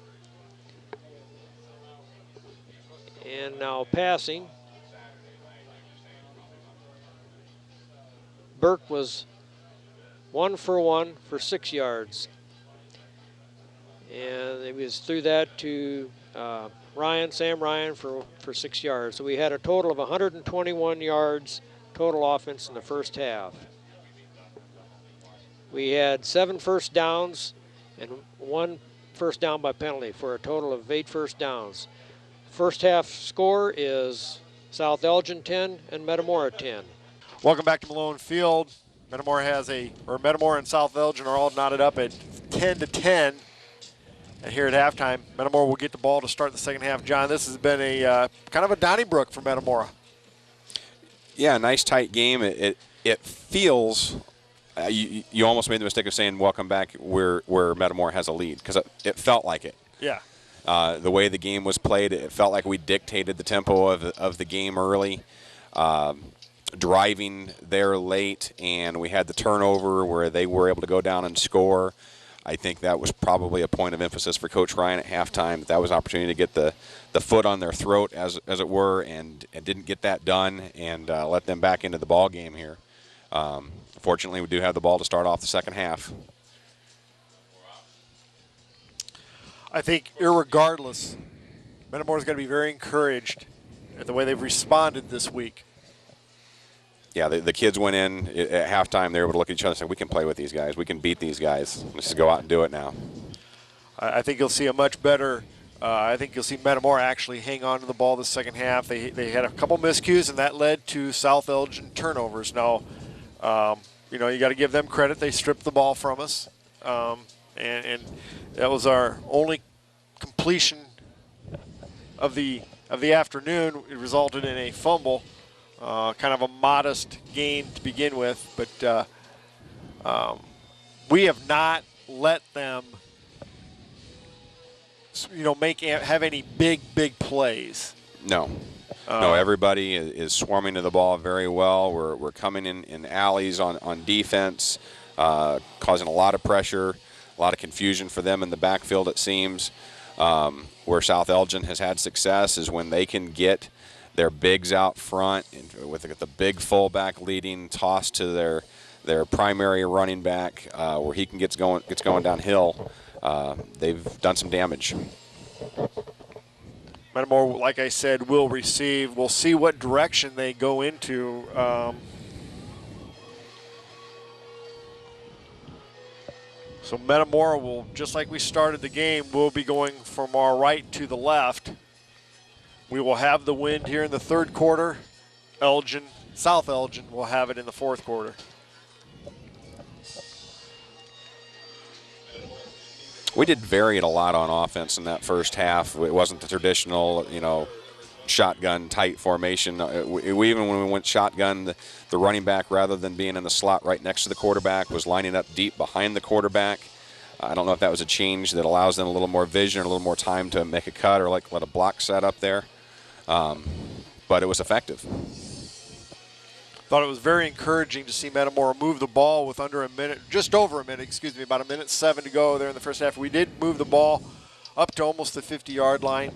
And now passing. Burke was 1 for 1 for 6 yards. And it was through that to Sam Ryan for 6 yards. So we had a total of 121 yards total offense in the first half. We had 7 first downs and 1 first down by penalty for a total of 8 first downs. First half score is South Elgin 10 and Metamora 10. Welcome back to Malone Field. Metamora and South Elgin are all knotted up at 10-10. And here at halftime, Metamora will get the ball to start the second half. John, this has been a kind of a Donnybrook for Metamora. Yeah, nice tight game. It feels you almost made the mistake of saying welcome back where Metamora has a lead, because it felt like it. Yeah. The way the game was played, it felt like we dictated the tempo of the game early. Driving there late, and we had the turnover where they were able to go down and score. I think that was probably a point of emphasis for Coach Ryan at halftime. That was an opportunity to get the foot on their throat, as it were, and didn't get that done, and let them back into the ball game here. Fortunately, we do have the ball to start off the second half. I think irregardless, Metamora's going to be very encouraged at the way they've responded this week. Yeah, the kids went in at halftime. They were able to look at each other and say, we can play with these guys. We can beat these guys. Let's just go out and do it now. I think you'll see a much better I think you'll see Metamora actually hang on to the ball the second half. They had a couple miscues, and that led to South Elgin turnovers. Now, you got to give them credit. They stripped the ball from us, and that was our only completion of the afternoon. It resulted in a fumble. Kind of a modest gain to begin with, but we have not let them, have any big plays. No. No, everybody is swarming to the ball very well. We're coming in alleys on defense, causing a lot of pressure, a lot of confusion for them in the backfield, it seems. Where South Elgin has had success is when they can get their bigs out front, and with the big fullback leading, toss to their primary running back, where he gets going downhill. They've done some damage. Metamora, like I said, will receive. We'll see what direction they go into. So Metamora will, just like we started the game, will be going from our right to the left. We will have the wind here in the third quarter. South Elgin will have it in the fourth quarter. We did vary it a lot on offense in that first half. It wasn't the traditional, shotgun tight formation. We even when we went shotgun, the running back, rather than being in the slot right next to the quarterback, was lining up deep behind the quarterback. I don't know if that was a change that allows them a little more vision or a little more time to make a cut or let a block set up there. But it was effective. Thought it was very encouraging to see Metamora move the ball with under a minute, just over a minute, about 1:07 to go there in the first half. We did move the ball up to almost the 50-yard line.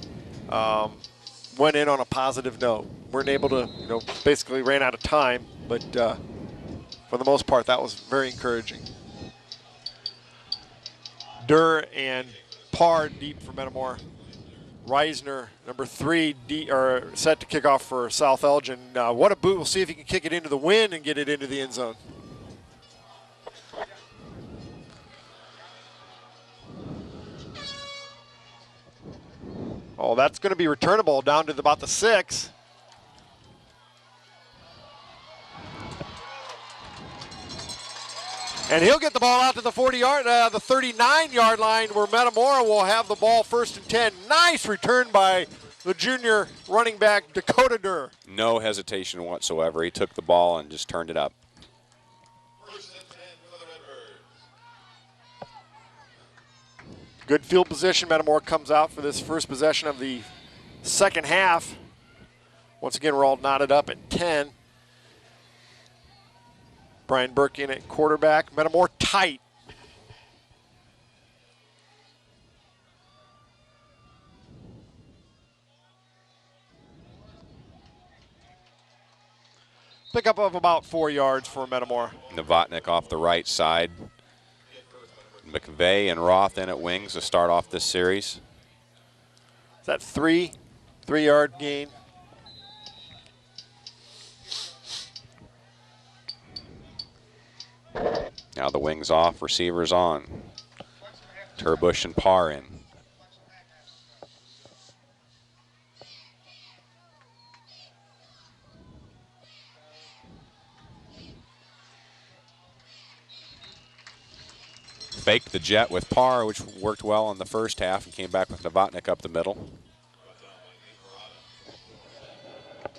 Went in on a positive note. Weren't able to, basically ran out of time, but for the most part, that was very encouraging. Durr and Parr deep for Metamora. Reisner, number 3, set to kick off for South Elgin. What a boot. We'll see if he can kick it into the wind and get it into the end zone. Oh, that's going to be returnable down to about the 6. And he'll get the ball out to the 39-yard line where Metamora will have the ball 1st and 10. Nice return by the junior running back, Dakota Durr. No hesitation whatsoever. He took the ball and just turned it up. 1st and 10 for the Redbirds. Good field position. Metamora comes out for this first possession of the second half. Once again, we're all knotted up at 10. Brian Burke in at quarterback. Metamora tight. Pickup of about 4 yards for Metamora. Novotnik off the right side. McVeigh and Roth in at wings to start off this series. Is that 3-yard gain? Now the wings off, receivers on. Turbush and Parr in. Fake the jet with Parr, which worked well in the first half, and came back with Novotnik up the middle.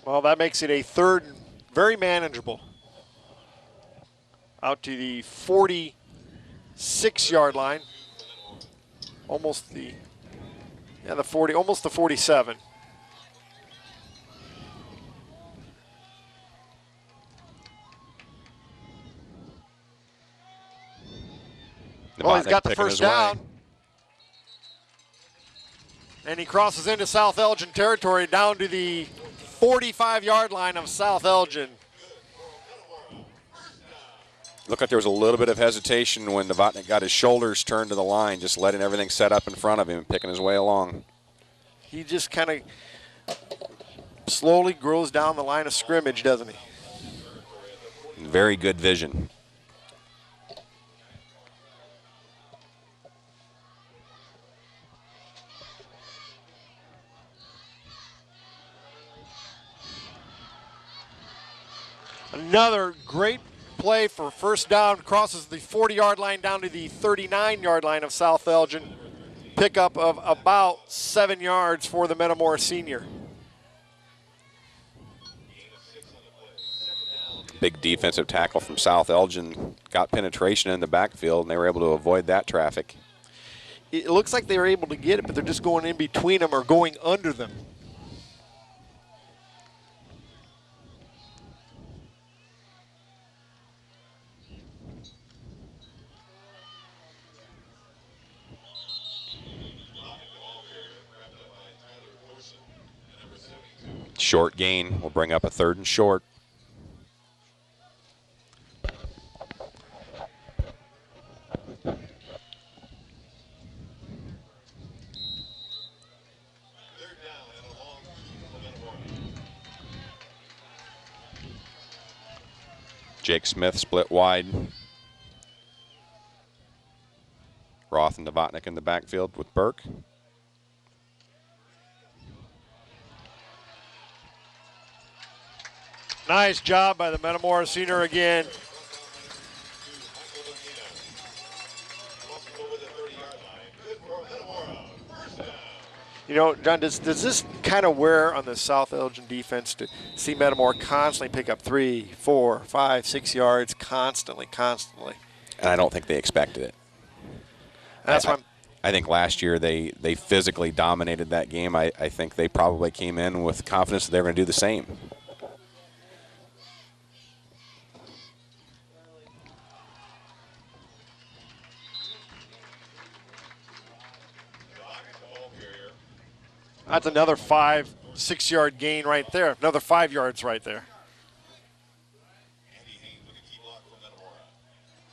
Well, that makes it a 3rd, very manageable. Out to the 46-yard line. Almost the 40, almost the 47. Well, he's got the first down. And he crosses into South Elgin territory down to the 45-yard line of South Elgin. Looked like there was a little bit of hesitation when Novotnik got his shoulders turned to the line, just letting everything set up in front of him and picking his way along. He just kind of slowly grows down the line of scrimmage, doesn't he? Very good vision. Another great play for first down, crosses the 40-yard line down to the 39-yard line of South Elgin. Pickup of about 7 yards for the Metamora senior. Big defensive tackle from South Elgin got penetration in the backfield, and they were able to avoid that traffic. It looks like they were able to get it, but they're just going in between them or going under them. Short gain will bring up a 3rd and short. Jake Smith split wide. Roth and Novotnik in the backfield with Burke. Nice job by the Metamora senior again. You know, John, does this kind of wear on the South Elgin defense to see Metamora constantly pick up 3, 4, 5, 6 yards constantly? And I don't think they expected it. That's why I think last year they physically dominated that game. I think they probably came in with confidence that they were going to do the same. That's another 5, 6 yard gain right there. Another 5 yards right there.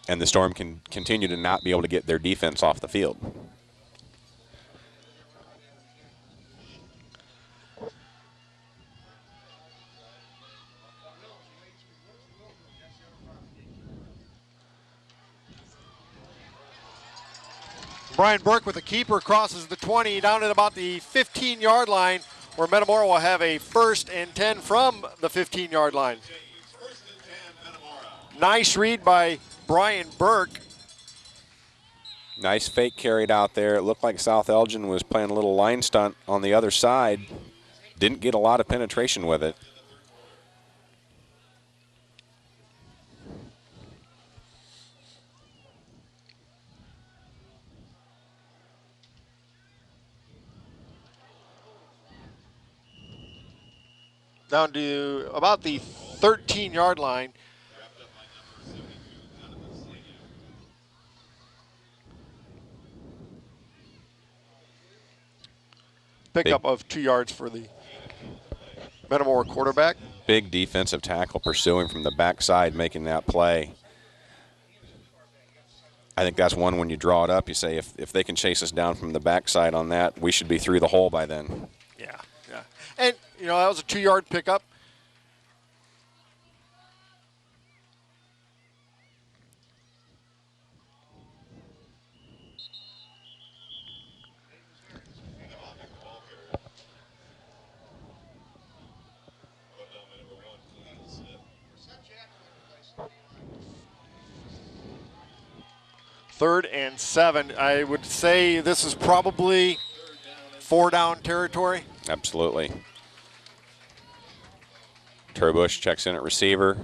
And the Storm can continue to not be able to get their defense off the field. Brian Burke with the keeper crosses the 20 down at about the 15-yard line, where Metamora will have a 1st and 10 from the 15-yard line. Nice read by Brian Burke. Nice fake carried out there. It looked like South Elgin was playing a little line stunt on the other side. Didn't get a lot of penetration with it. Down to about the 13-yard line. Pickup of 2 yards for the Metamora quarterback. Big defensive tackle pursuing from the backside, making that play. I think that's one when you draw it up, you say if they can chase us down from the backside on that, we should be through the hole by then. Yeah. And, you know, that was a 2 yard pickup. Third and 7. I would say this is probably 4 down territory. Absolutely. Turbush checks in at receiver.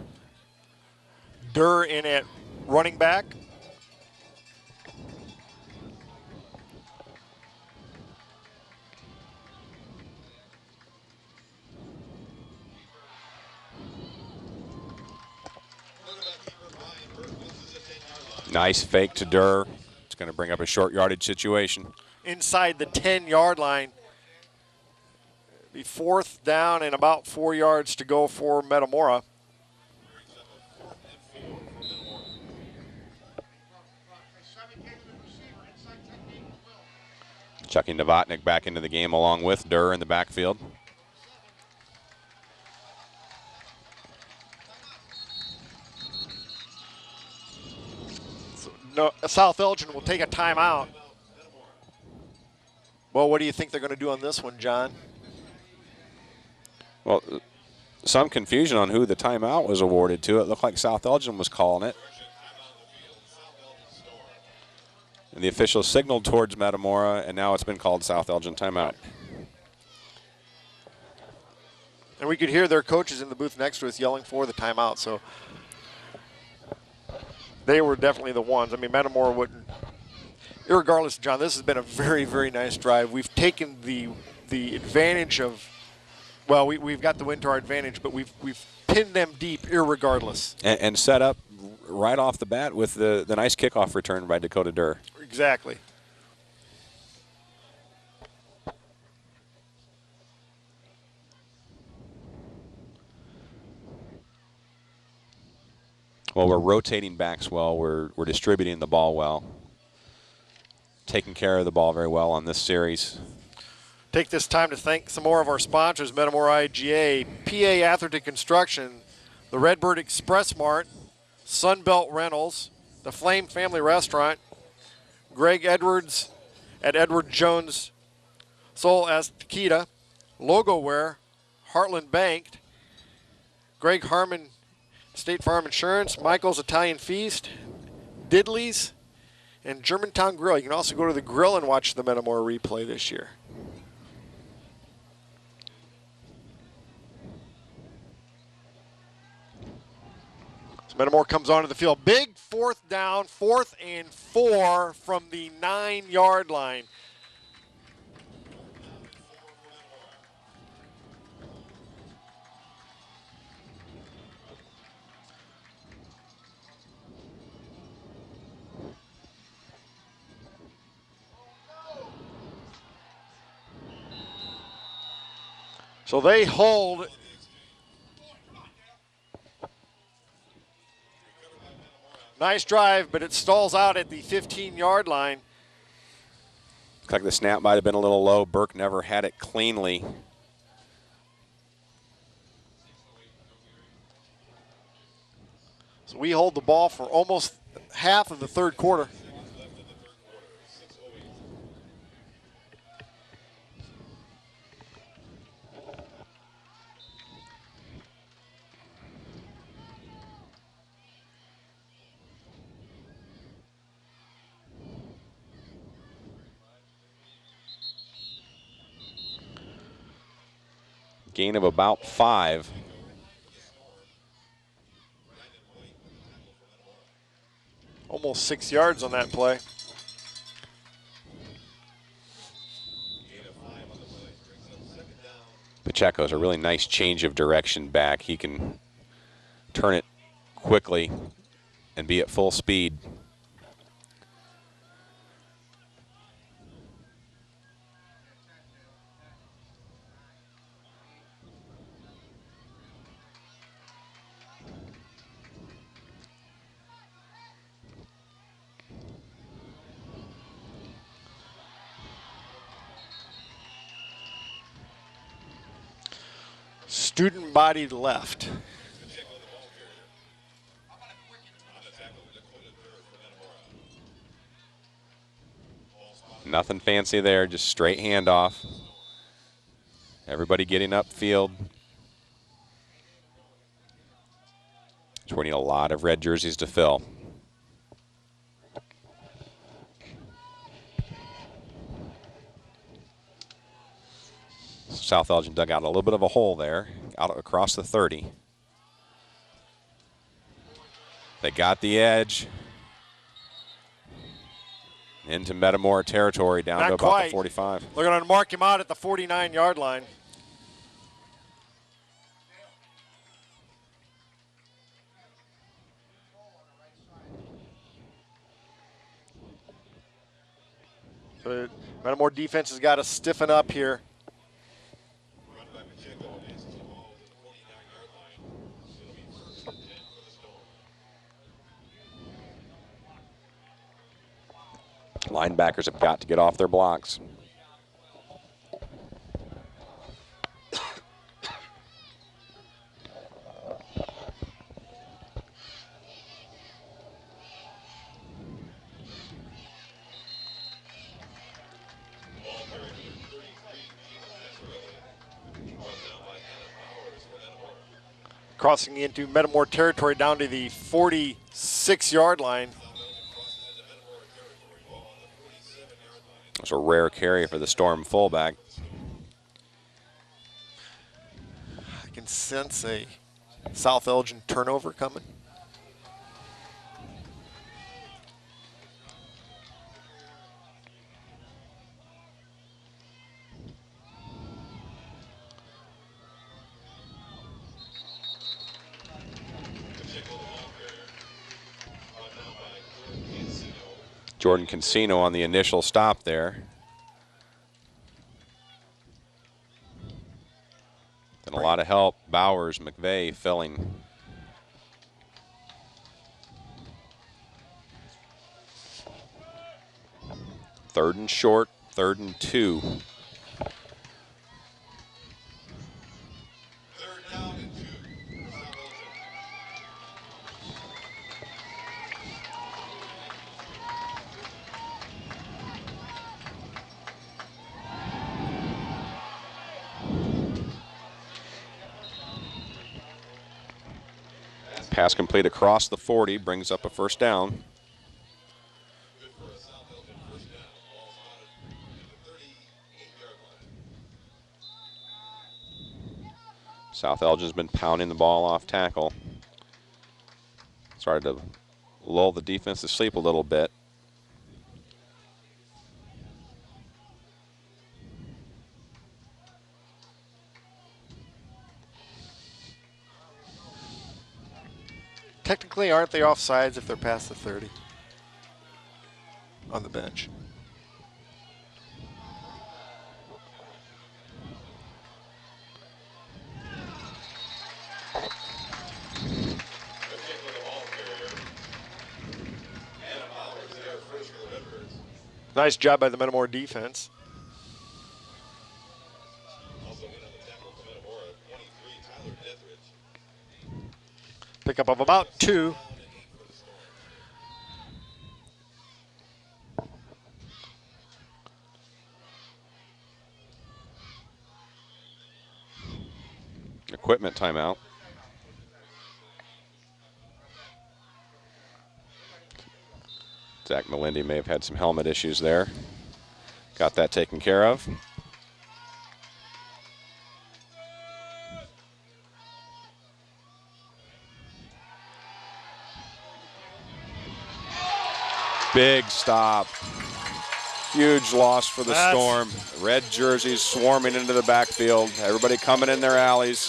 Durr in at running back. Nice fake to Durr. It's going to bring up a short yardage situation. Inside the 10-yard line. The 4th down and about 4 yards to go for Metamora. Chucking Novotnik back into the game along with Durr in the backfield. No, South Elgin will take a timeout. Well, what do you think they're going to do on this one, John? Well, some confusion on who the timeout was awarded to. It looked like South Elgin was calling it. And the official signaled towards Metamora, and now it's been called South Elgin timeout. And we could hear their coaches in the booth next to us yelling for the timeout, so they were definitely the ones. I mean, Metamora wouldn't. Irregardless, John, this has been a very, very nice drive. We've taken the advantage of, well, we've got the win to our advantage, but we've pinned them deep irregardless. And set up right off the bat with the nice kickoff return by Dakota Durr. Exactly. Well, we're rotating backs well. We're distributing the ball well. Taking care of the ball very well on this series. Take this time to thank some more of our sponsors: Metamora IGA, PA Atherton Construction, the Redbird Express Mart, Sunbelt Rentals, the Flame Family Restaurant, Greg Edwards at Edward Jones Sol Aztequita, Logo Wear, Heartland Bank, Greg Harmon State Farm Insurance, Michael's Italian Feast, Diddley's, and Germantown Grill. You can also go to the grill and watch the Metamora replay this year. So Metamora comes onto the field. Big 4th down, 4th and 4 from the 9-yard line. So they hold. Nice drive, but it stalls out at the 15-yard line. Looks like the snap might have been a little low. Burke never had it cleanly. So we hold the ball for almost half of the 3rd quarter. Gain of about 5. Almost 6 yards on that play. Pacheco's a really nice change of direction back. He can turn it quickly and be at full speed. Student body left. Nothing fancy there, just straight handoff. Everybody getting upfield. So we need a lot of red jerseys to fill. South Elgin dug out a little bit of a hole there, out across the 30. They got the edge. Into Metamora territory, down Not to about quite. the 45. They're going to mark him out at the 49-yard line. So Metamora defense has got to stiffen up here. Linebackers have got to get off their blocks. Crossing into Metamora territory down to the 46-yard line. It's a rare carry for the Storm fullback. I can sense a South Elgin turnover coming. Jordan Cancino on the initial stop there. And a lot of help. Bowers, McVeigh filling. Third and short, 3rd and 2. Pass complete across the 40, brings up a 1st down. South Elgin's been pounding the ball off tackle. Started to lull the defense to sleep a little bit. Technically, aren't they offsides if they're past the 30 on the bench? Nice job by the Metamora defense. Pickup of about 2. Equipment timeout. Zach Melindy may have had some helmet issues there. Got that taken care of. Big stop. Huge loss for the Storm. Red jerseys swarming into the backfield. Everybody coming in their alleys.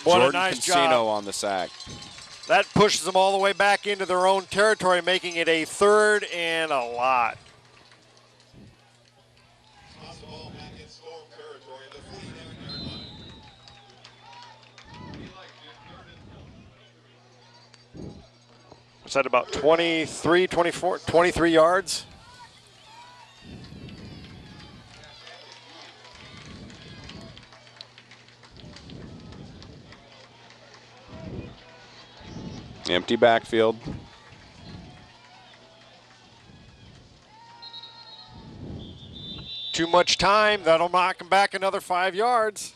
What Jordan a nice Cancino job on the sack. That pushes them all the way back into their own territory, making it a 3rd and a lot. Toss the ball back in Storm territory at the 49-yard line. Was that about 23, 24, 23 yards? Empty backfield. Too much time. That'll knock them back another 5 yards.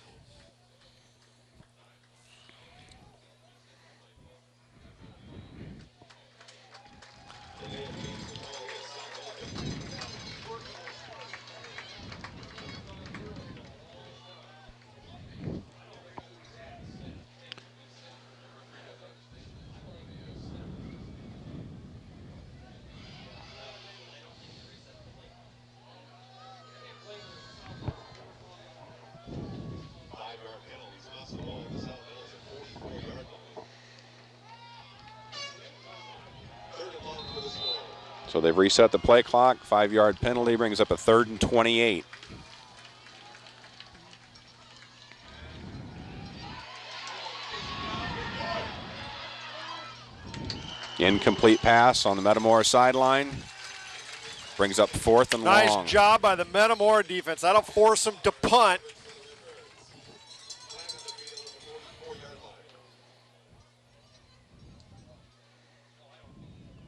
So they've reset the play clock. 5-yard penalty brings up a 3rd and 28. Incomplete pass on the Metamora sideline. Brings up 4th and long. Nice job by the Metamora defense. That'll force them to punt.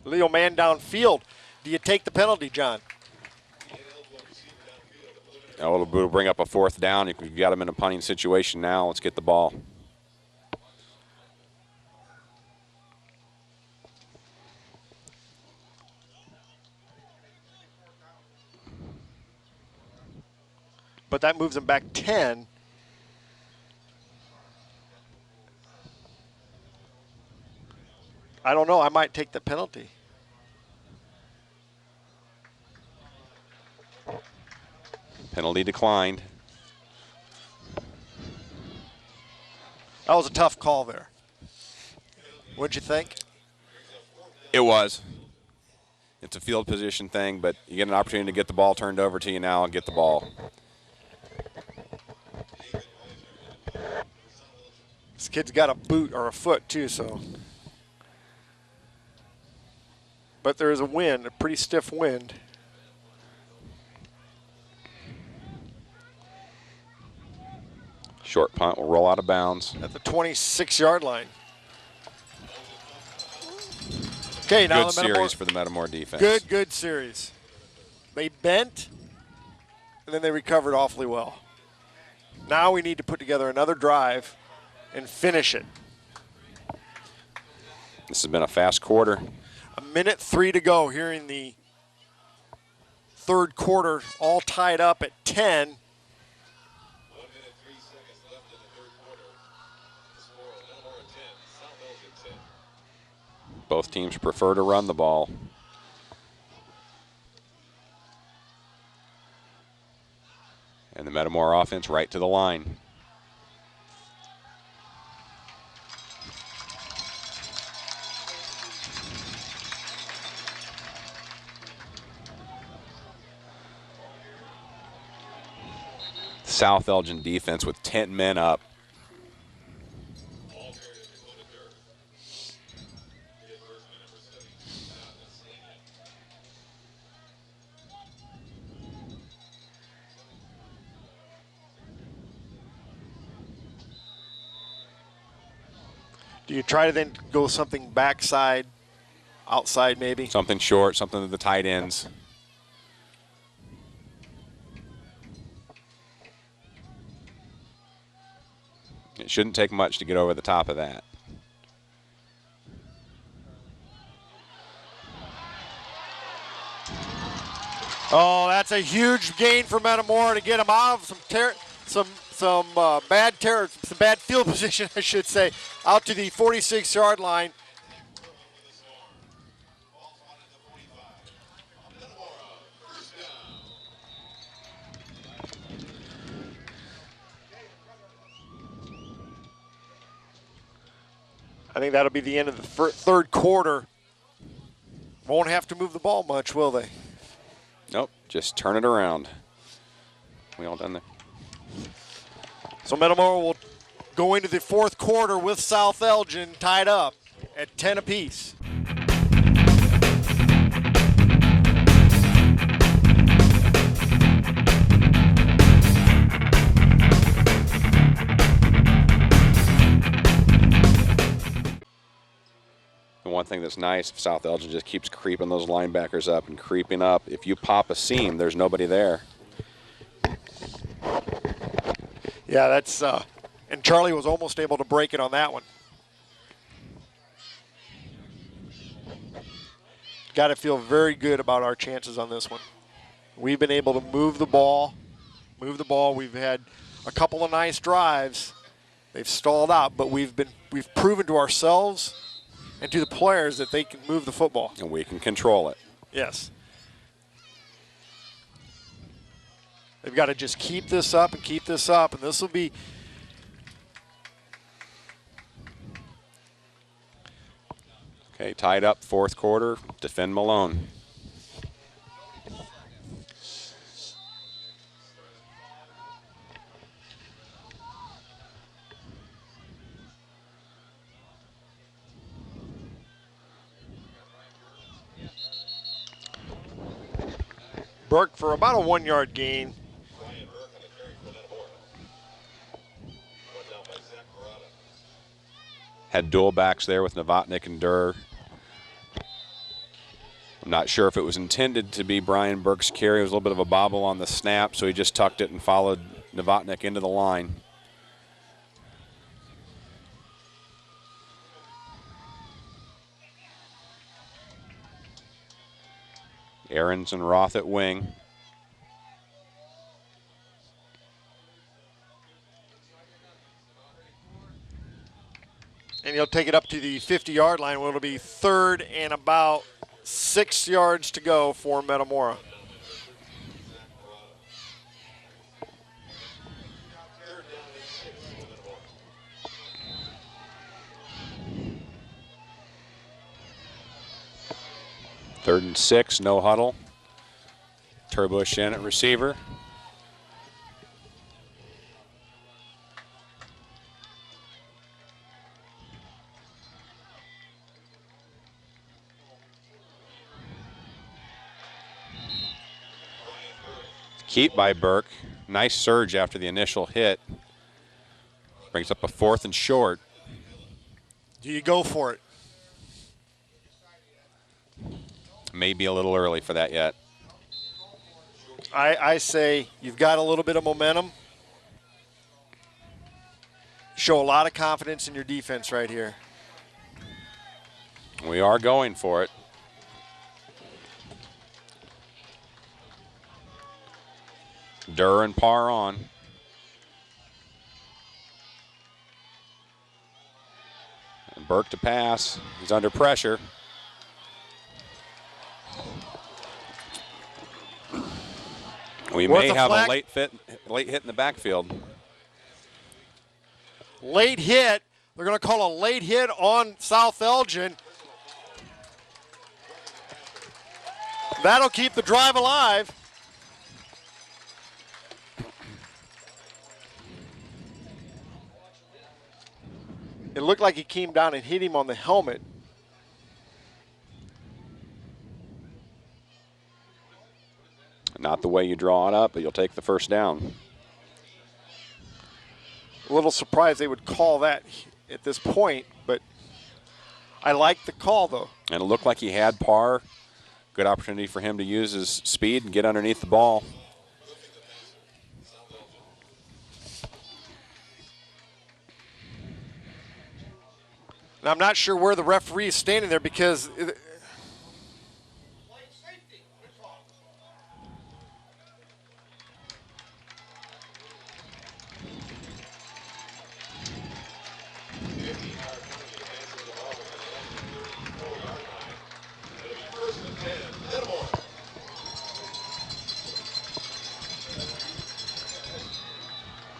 Leo man downfield. Do you take the penalty, John? It'll bring up a 4th down. You've got him in a punting situation now. Let's get the ball. But that moves them back 10. I don't know. I might take the penalty. Penalty declined. That was a tough call there. What'd you think? It was. It's a field position thing, but you get an opportunity to get the ball turned over to you now and get the ball. This kid's got a boot or a foot too, so. But there is a wind, a pretty stiff wind. Short punt will roll out of bounds. At the 26-yard line. Okay, now good the Metamora series for the Metamora defense. Good series. They bent, and then they recovered awfully well. Now we need to put together another drive and finish it. This has been a fast quarter. 1:03 to go here in the 3rd quarter, all tied up at 10. 1 minute, 3 seconds left in the 3rd quarter. The score, Metamora 10, South Elgin 10. Both teams prefer to run the ball. And the Metamora offense right to the line. South Elgin defense with 10 men up. Do you try to then go something backside, outside maybe? Something short, something to the tight ends. It shouldn't take much to get over the top of that. Oh, that's a huge gain for Metamora to get him out of some bad field position, I should say, out to the 46-yard line. I think that'll be the end of the third quarter. Won't have to move the ball much, will they? Nope, just turn it around. We all done there? So Metamora will go into the fourth quarter with South Elgin tied up at 10 apiece. And one thing that's nice, South Elgin just keeps creeping those linebackers up and creeping up. If you pop a seam, there's nobody there. Yeah, that's, and Charlie was almost able to break it on that one. Got to feel very good about our chances on this one. We've been able to move the ball. We've had a couple of nice drives. They've stalled out, but we've proven to ourselves and to the players that they can move the football. And we can control it. Yes. They've got to just keep this up and keep this up, and this will be okay. Tied up, fourth quarter. Defend Malone. Burke for about a 1-yard gain. Had dual backs there with Novotnik and Durr. I'm not sure if it was intended to be Brian Burke's carry. It was a little bit of a bobble on the snap, so he just tucked it and followed Novotnik into the line. Aarons and Roth at wing. And he'll take it up to the 50-yard line where it'll be third and about 6 yards to go for Metamora. Third and 6, no huddle. Turbush in at receiver. Keep by Burke. Nice surge after the initial hit. Brings up a 4th and short. Do you go for it? Maybe a little early for that yet. I say you've got a little bit of momentum. Show a lot of confidence in your defense right here. We are going for it. Durr and Parr on. And Burke to pass. He's under pressure. We may have a late hit in the backfield. Late hit. They're going to call a late hit on South Elgin. That'll keep the drive alive. It looked like he came down and hit him on the helmet. Not the way you draw it up, but you'll take the first down. A little surprised they would call that at this point, but I like the call, though. And it looked like he had par. Good opportunity for him to use his speed and get underneath the ball. And I'm not sure where the referee is standing there because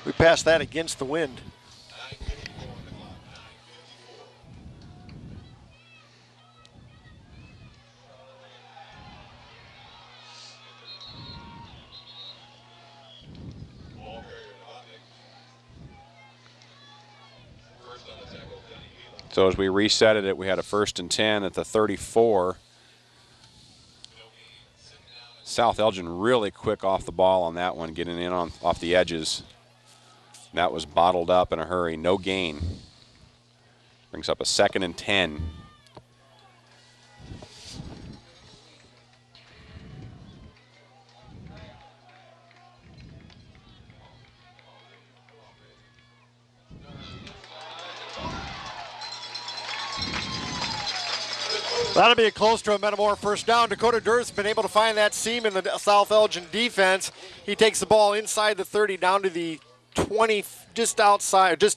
we passed that against the wind. So as we reset it, we had a 1st and 10 at the 34. South Elgin really quick off the ball on that one, getting in off the edges. That was bottled up in a hurry. No gain. Brings up a 2nd and 10. That'll be close to a Metamora first down. Dakota Durst's been able to find that seam in the South Elgin defense. He takes the ball inside the 30 down to the 20, just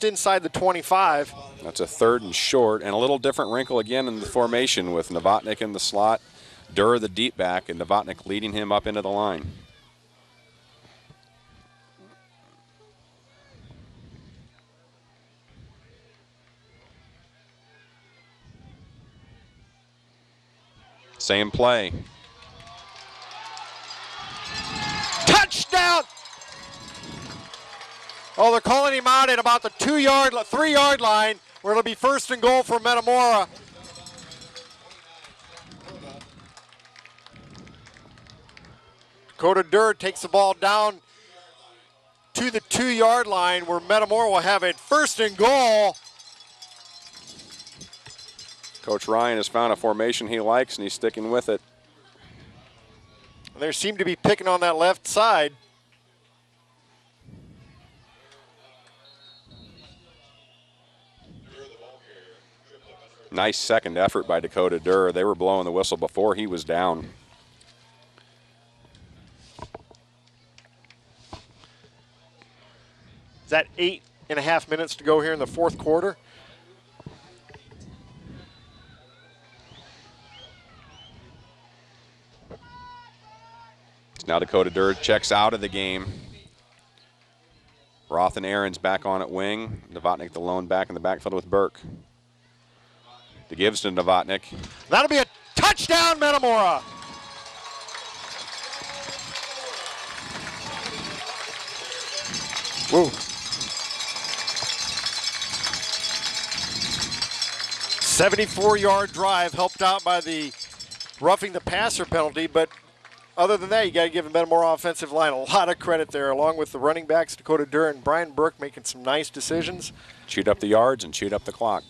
inside the 25. That's a 3rd and short, and a little different wrinkle again in the formation with Novotnik in the slot, Durr the deep back, and Novotnik leading him up into the line. Same play. Touchdown! Oh, they're calling him out at about the 3-yard line, where it'll be 1st and goal for Metamora. Dakota Durr takes the ball down to the 2-yard line, where Metamora will have it 1st and goal. Coach Ryan has found a formation he likes, and he's sticking with it. They seem to be picking on that left side. Nice second effort by Dakota Durr. They were blowing the whistle before he was down. Is that 8.5 minutes to go here in the 4th quarter? Now Dakota Durr checks out of the game. Roth and Aaron's back on at wing. Novotnik the lone back in the backfield with Burke. The gives to Novotnik. That'll be a touchdown, Metamora. Whoa. 74-yard drive helped out by the roughing the passer penalty, but other than that, you got to give the Metamora offensive line a lot of credit there, along with the running backs, Dakota Durr and Brian Burke, making some nice decisions. Chewed up the yards and chewed up the clock.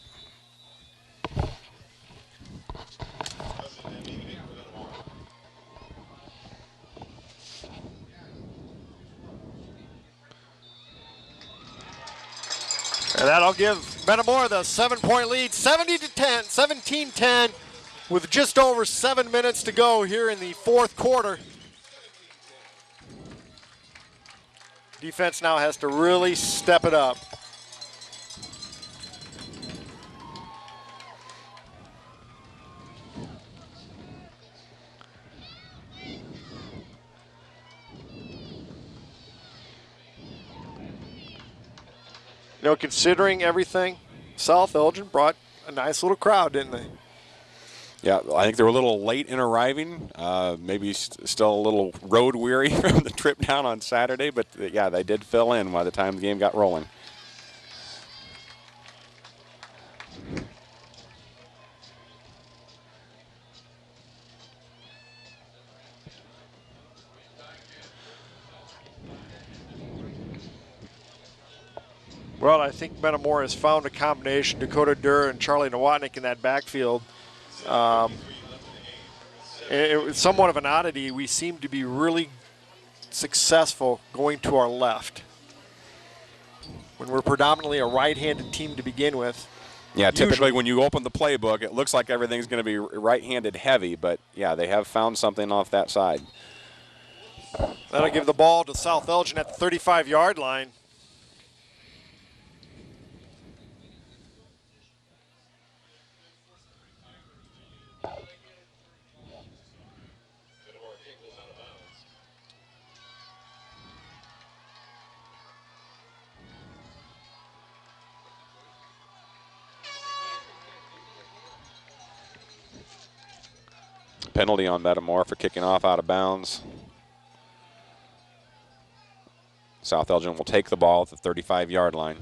And that'll give Metamora the 7-point lead, 17-10, with just over 7 minutes to go here in the 4th quarter. Defense now has to really step it up. You know, considering everything, South Elgin brought a nice little crowd, didn't they? Yeah, I think they were a little late in arriving, maybe still a little road weary from the trip down on Saturday, but yeah, they did fill in by the time the game got rolling. Well, I think Metamora has found a combination, Dakota Durr and Charlie Nowotnik in that backfield. It was somewhat of an oddity. We seem to be really successful going to our left when we're predominantly a right-handed team to begin with. Yeah, typically when you open the playbook, it looks like everything's going to be right-handed heavy, but yeah, they have found something off that side. That'll give the ball to South Elgin at the 35-yard line. Penalty on Metamora for kicking off out of bounds. South Elgin will take the ball at the 35-yard line.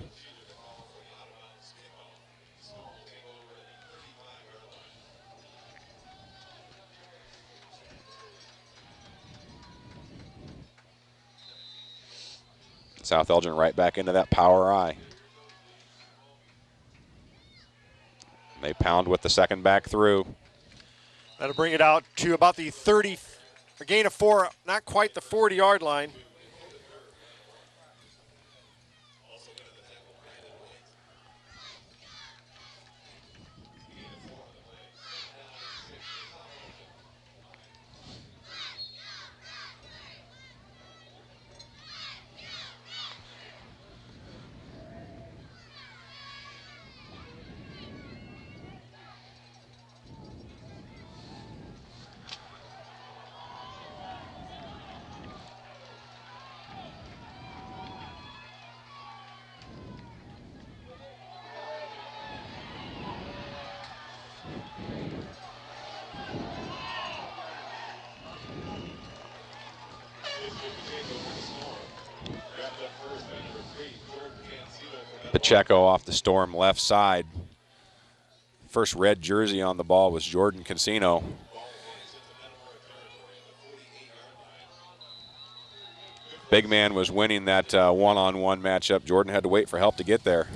South Elgin right back into that power I. They pound with the second back through. That'll bring it out to about the 30, a gain of 4, not quite the 40-yard line. Pacheco off the Storm left side. First red jersey on the ball was Jordan Cancino. Big man was winning that one-on-one matchup. Jordan had to wait for help to get there.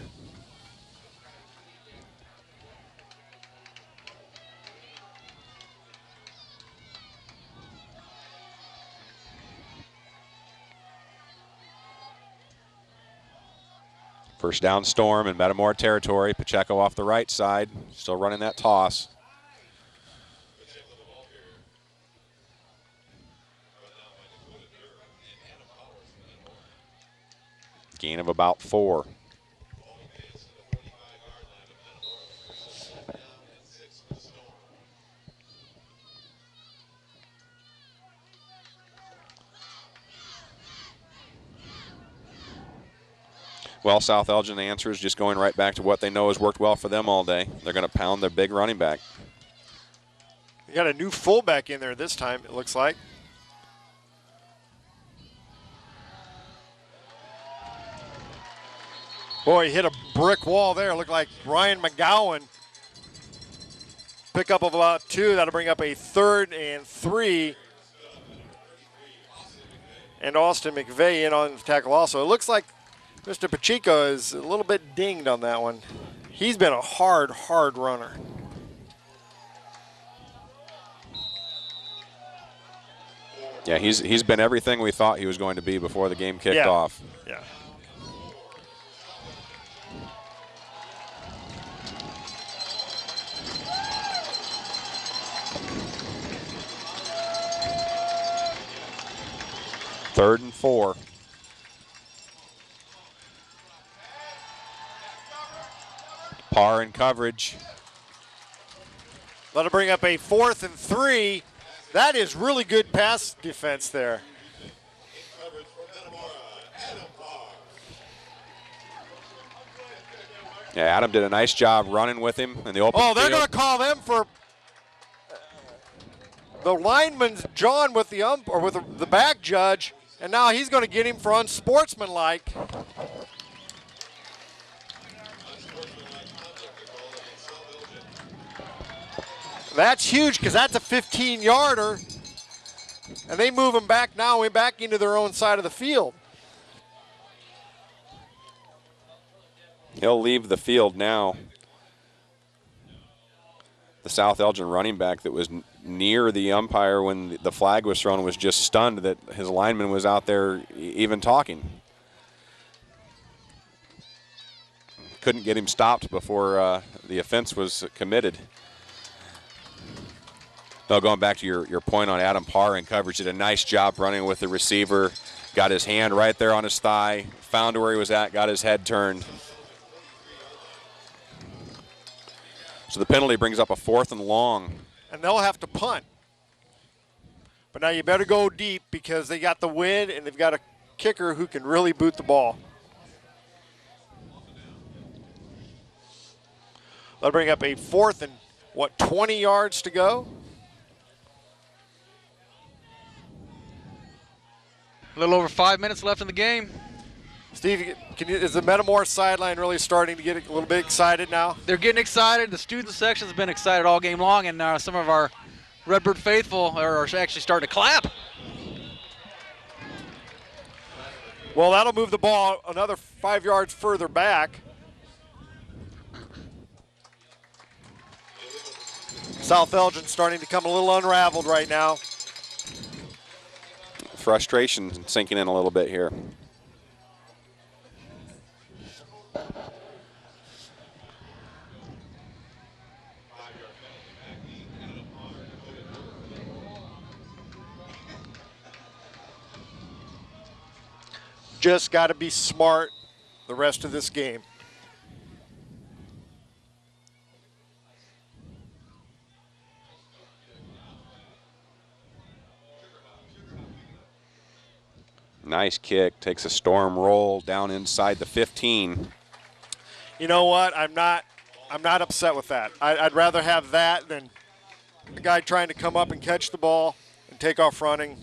First down Storm in Metamora territory. Pacheco off the right side, still running that toss. Gain of about 4. Well, South Elgin, the answer is just going right back to what they know has worked well for them all day. They're going to pound their big running back. You got a new fullback in there this time, it looks like. Boy, he hit a brick wall there. Looked like Ryan McGowan. Pick up of about 2. That'll bring up a 3rd and 3. And Austin McVeigh in on the tackle also. It looks like Mr. Pacheco is a little bit dinged on that one. He's been a hard runner. Yeah, he's been everything we thought he was going to be before the game kicked off. Yeah. Third and 4. Parr in coverage. That'll bring up a 4th and 3. That is really good pass defense there. Yeah, Adam did a nice job running with him in the open Oh, they're field. going to call them for the lineman's John with the ump or with the back judge, and now he's going to get him for unsportsmanlike. That's huge because that's a 15-yarder, and they move him back now back into their own side of the field. He'll leave the field now. The South Elgin running back that was near the umpire when the flag was thrown was just stunned that his lineman was out there even talking. Couldn't get him stopped before the offense was committed. No, going back to your point on Adam Parr in coverage, did a nice job running with the receiver. Got his hand right there on his thigh, found where he was at, got his head turned. So the penalty brings up a 4th and long. And they'll have to punt. But now you better go deep because they got the wind and they've got a kicker who can really boot the ball. They'll bring up a 4th and, 20 yards to go? A little over 5 minutes left in the game. Steve, is the Metamora sideline really starting to get a little bit excited now? They're getting excited. The student section has been excited all game long, and some of our Redbird faithful are actually starting to clap. Well, that'll move the ball another 5 yards further back. South Elgin starting to come a little unraveled right now. Frustration sinking in a little bit here. Just got to be smart the rest of this game. Nice kick, takes a storm roll down inside the 15. You know what? I'm not upset with that. I'd rather have that than a guy trying to come up and catch the ball and take off running.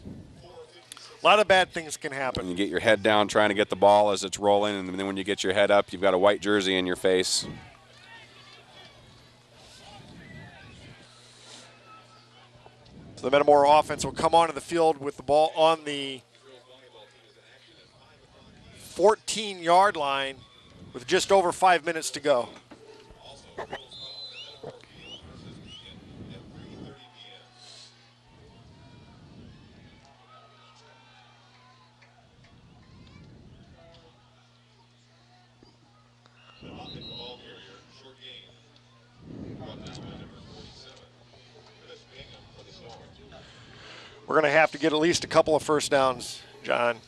A lot of bad things can happen. You get your head down trying to get the ball as it's rolling, and then when you get your head up, you've got a white jersey in your face. So the Metamora offense will come onto the field with the ball on the 14-yard line with just over 5 minutes to go. We're going to have to get at least a couple of first downs, John.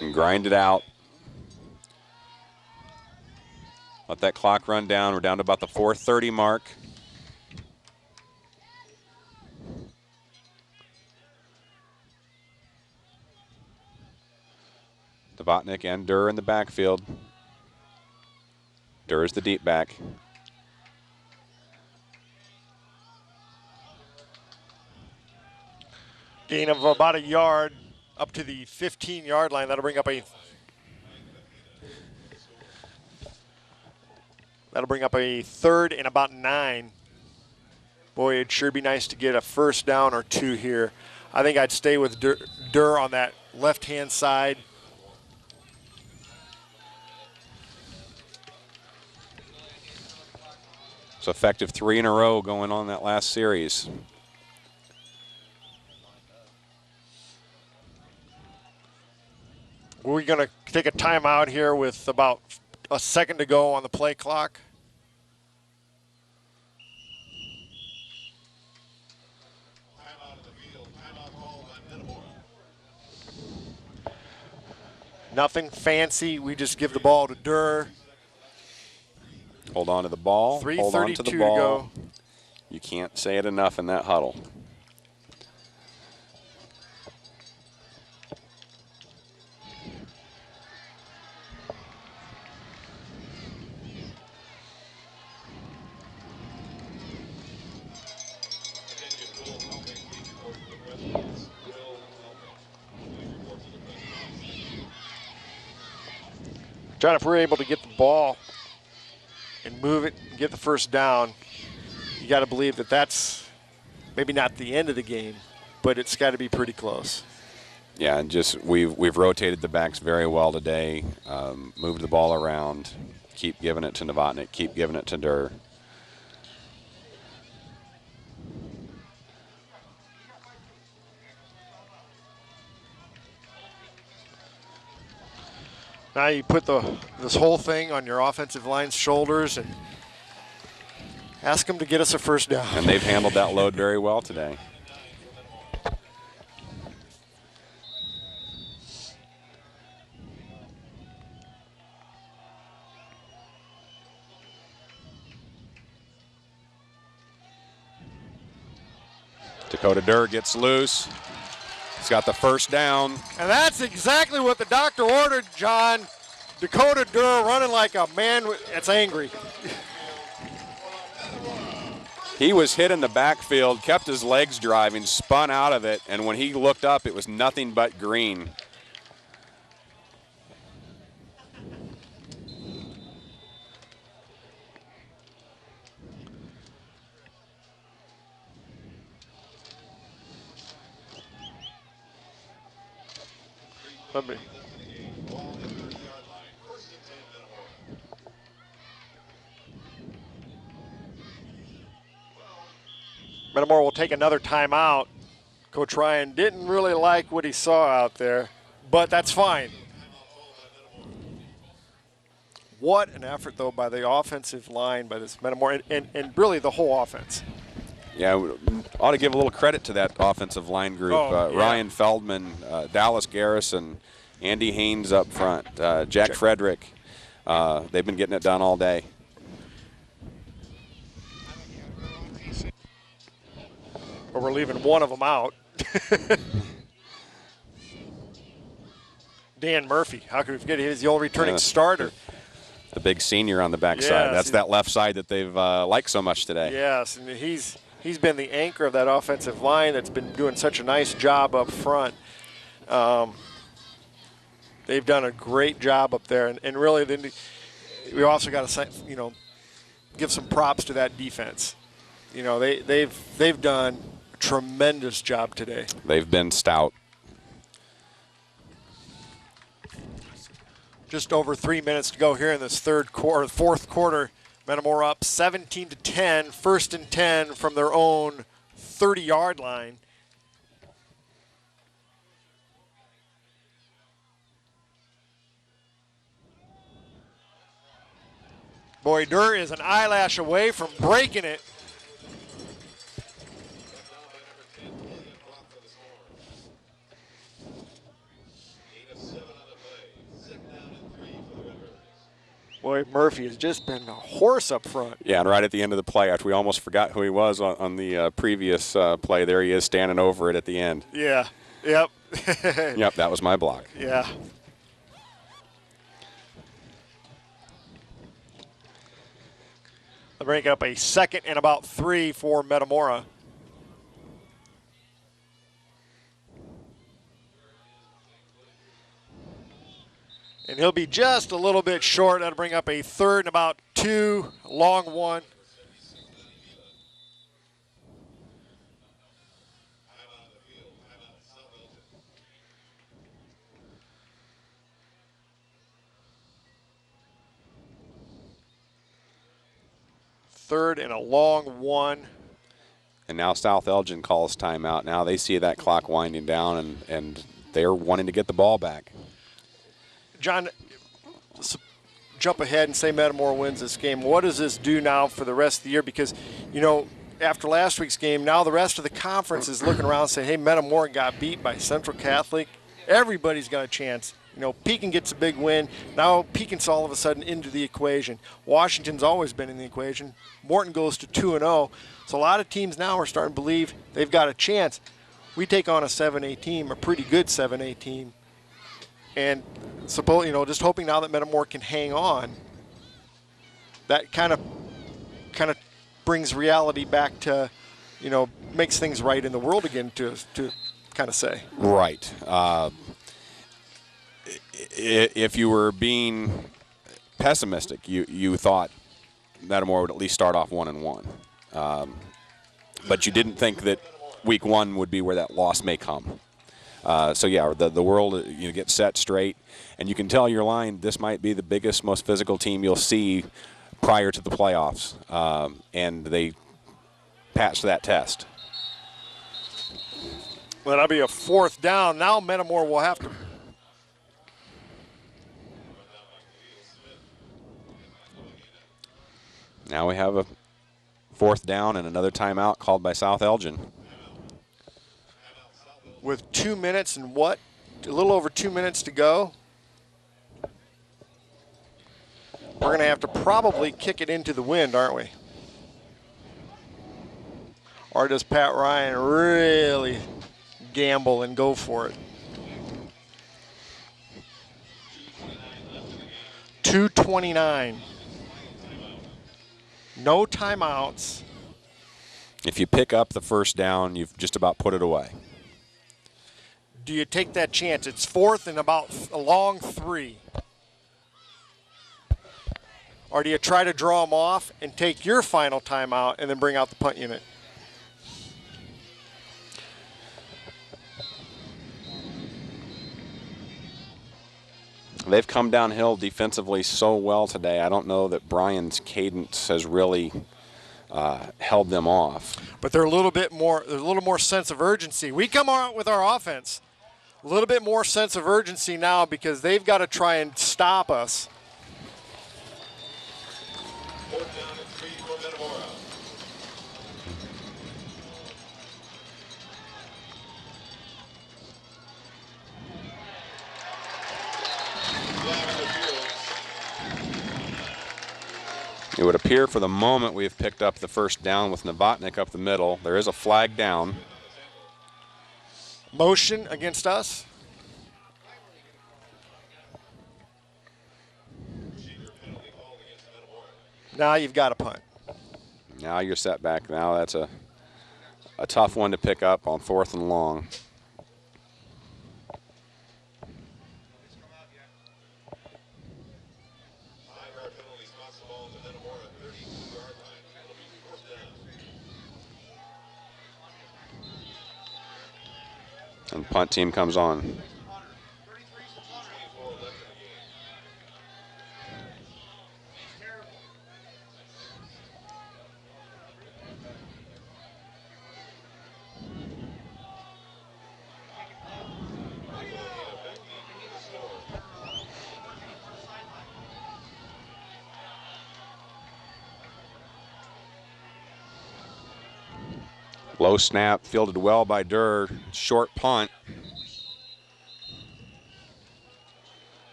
And grind it out. Let that clock run down. We're down to about the 4:30 mark. Novotnik and Durr in the backfield. Durr is the deep back. Gain of about a yard up to the 15-yard line. That'll bring up a 3rd and about 9. Boy, it'd sure be nice to get a first down or two here. I think I'd stay with Durr on that left-hand side. It's effective 3 in a row going on that last series. We're going to take a timeout here with about a second to go on the play clock. Timeout in the field. Timeout called by Metamora. Nothing fancy. We just give the ball to Durr. Hold on to the ball. Hold on to the 3:32 ball. to go. You can't say it enough in that huddle. John, if we're able to get the ball and move it and get the first down, you got to believe that that's maybe not the end of the game, but it's got to be pretty close. Yeah, and just we've rotated the backs very well today, moved the ball around, keep giving it to Novotny, keep giving it to Durr. Now you put this whole thing on your offensive line's shoulders and ask them to get us a first down. And they've handled that load very well today. Dakota Durr gets loose. He's got the first down. And that's exactly what the doctor ordered, John. Dakota Durr running like a man that's angry. He was hit in the backfield, kept his legs driving, spun out of it, and when he looked up, it was nothing but green. Metamora will take another timeout. Coach Ryan didn't really like what he saw out there, but that's fine. What an effort, though, by the offensive line, by this Metamora, and really the whole offense. Yeah, we ought to give a little credit to that offensive line group. Oh, yeah. Ryan Feldman, Dallas Garrison, Andy Haynes up front, Jack Frederick. They've been getting it done all day. But we're leaving one of them out. Dan Murphy, how could we forget? He's the old returning starter. The big senior on the backside. Yes. That's that left side that they've liked so much today. Yes, and he's been the anchor of that offensive line that's been doing such a nice job up front. They've done a great job up there, and really then we also got to give some props to that defense. They've done a tremendous job today. They've been stout. Just over 3 minutes to go here in this fourth quarter. Metamora up 17-10, 1st and 10 from their own 30-yard line. Boy, Durr is an eyelash away from breaking it. Boy, Murphy has just been a horse up front. Yeah, and right at the end of the play, after we almost forgot who he was on the previous play, there he is standing over it at the end. Yeah, yep. Yep, that was my block. Yeah. They'll bring up a 2nd and about 3 for Metamora. And he'll be just a little bit short. That'll bring up a 3rd and about 2, long 1. Third and a long 1. And now South Elgin calls timeout. Now they see that clock winding down, and they're wanting to get the ball back. John, let's jump ahead and say Metamora wins this game. What does this do now for the rest of the year? Because, after last week's game, now the rest of the conference is looking around and saying, hey, Metamora got beat by Central Catholic. Everybody's got a chance. Pekin gets a big win. Now Pekin's all of a sudden into the equation. Washington's always been in the equation. Morton goes to 2-0. So a lot of teams now are starting to believe they've got a chance. We take on a 7A team, a pretty good 7A team. And just hoping now that Metamora can hang on. That kind of brings reality back to, makes things right in the world again to kind of say. Right. If you were being pessimistic. You thought Metamora would at least start off 1-1, but you didn't think that week 1 would be where that loss may come. So yeah, the world gets set straight, and you can tell your line. This might be the biggest, most physical team you'll see prior to the playoffs, and they passed that test. Well, that'll be a 4th down. Now Metamora will have to. Now we have a 4th down and another timeout called by South Elgin. With 2 minutes and a little over 2 minutes to go. We're going to have to probably kick it into the wind, aren't we? Or does Pat Ryan really gamble and go for it? 2:29. No timeouts. If you pick up the 1st down, you've just about put it away. Do you take that chance? It's 4th and about a long 3. Or do you try to draw them off and take your final timeout and then bring out the punt unit? They've come downhill defensively so well today. I don't know that Brian's cadence has really held them off. But they're a little bit more. There's a little more sense of urgency. We come out with our offense, a little bit more sense of urgency now because they've got to try and stop us. 4th down and 3 for Metamora. It would appear for the moment we've picked up the 1st down with Novotnik up the middle. There is a flag down. Motion against us. Now you've got a punt. Now you're set back. Now that's a tough one to pick up on 4th and long. And punt team comes on. Low snap, fielded well by Durr. Short punt.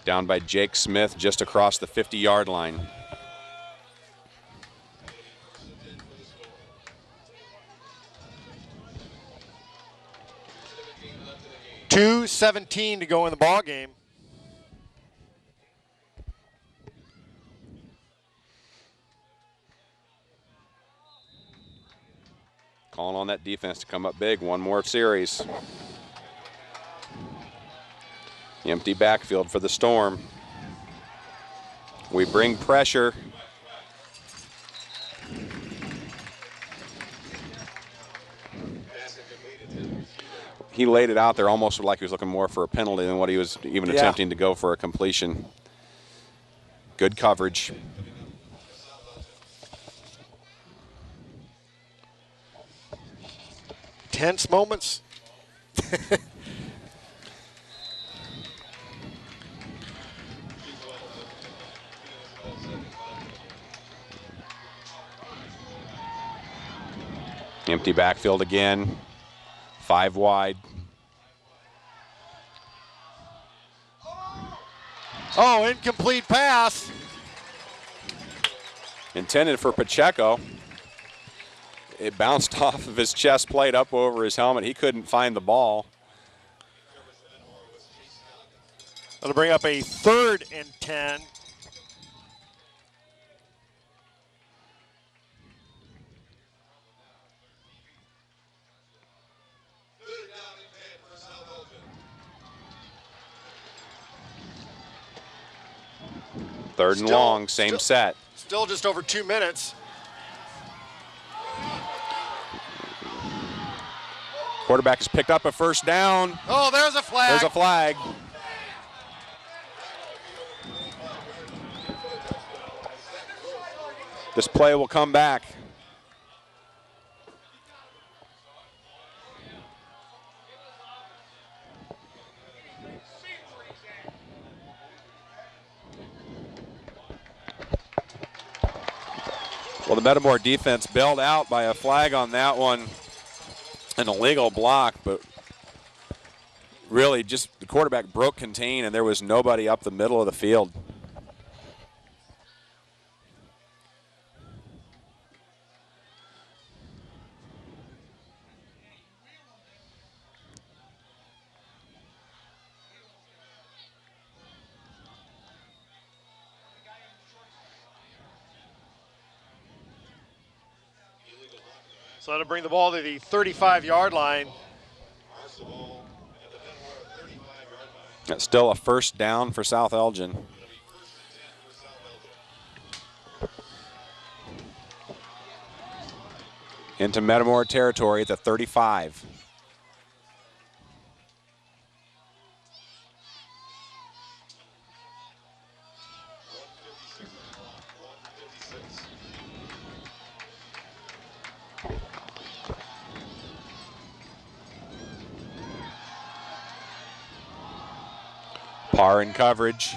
Down by Jake Smith, just across the 50-yard line. .217 to go in the ball game. Calling on that defense to come up big. One more series. Empty backfield for the Storm. We bring pressure. He laid it out there almost like he was looking more for a penalty than what he was even attempting to go for a completion. Good coverage. Tense moments. Empty backfield again. 5 wide. Oh, incomplete pass. Intended for Pacheco. It bounced off of his chest plate up over his helmet. He couldn't find the ball. That'll bring up a 3rd and 10. For South Elgin. Third and long, same set. Still just over 2 minutes. Quarterback has picked up a first down. Oh, there's a flag. There's a flag. This play will come back. Well, the Metamora defense bailed out by a flag on that one. An illegal block, but really just the quarterback broke contain and there was nobody up the middle of the field. So that'll bring the ball to the 35-yard line. That's still a first down for South Elgin. Into Metamora territory at the 35. Parr in coverage.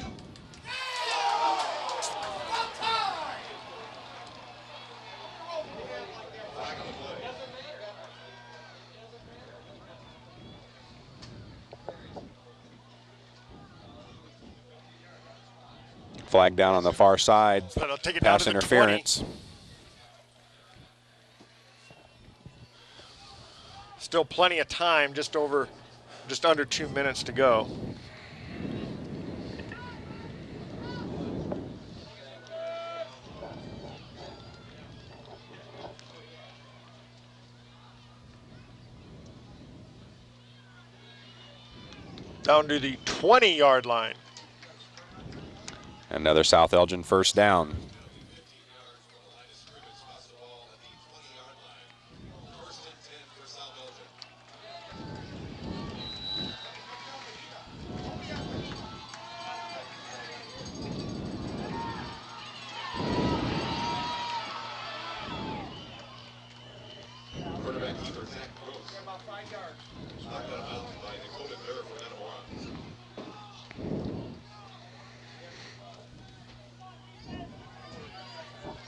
Flag down on the far side. So take it Pass down to the interference. 20. Still plenty of time, just under 2 minutes to go. Down to the 20-yard line. Another South Elgin first down.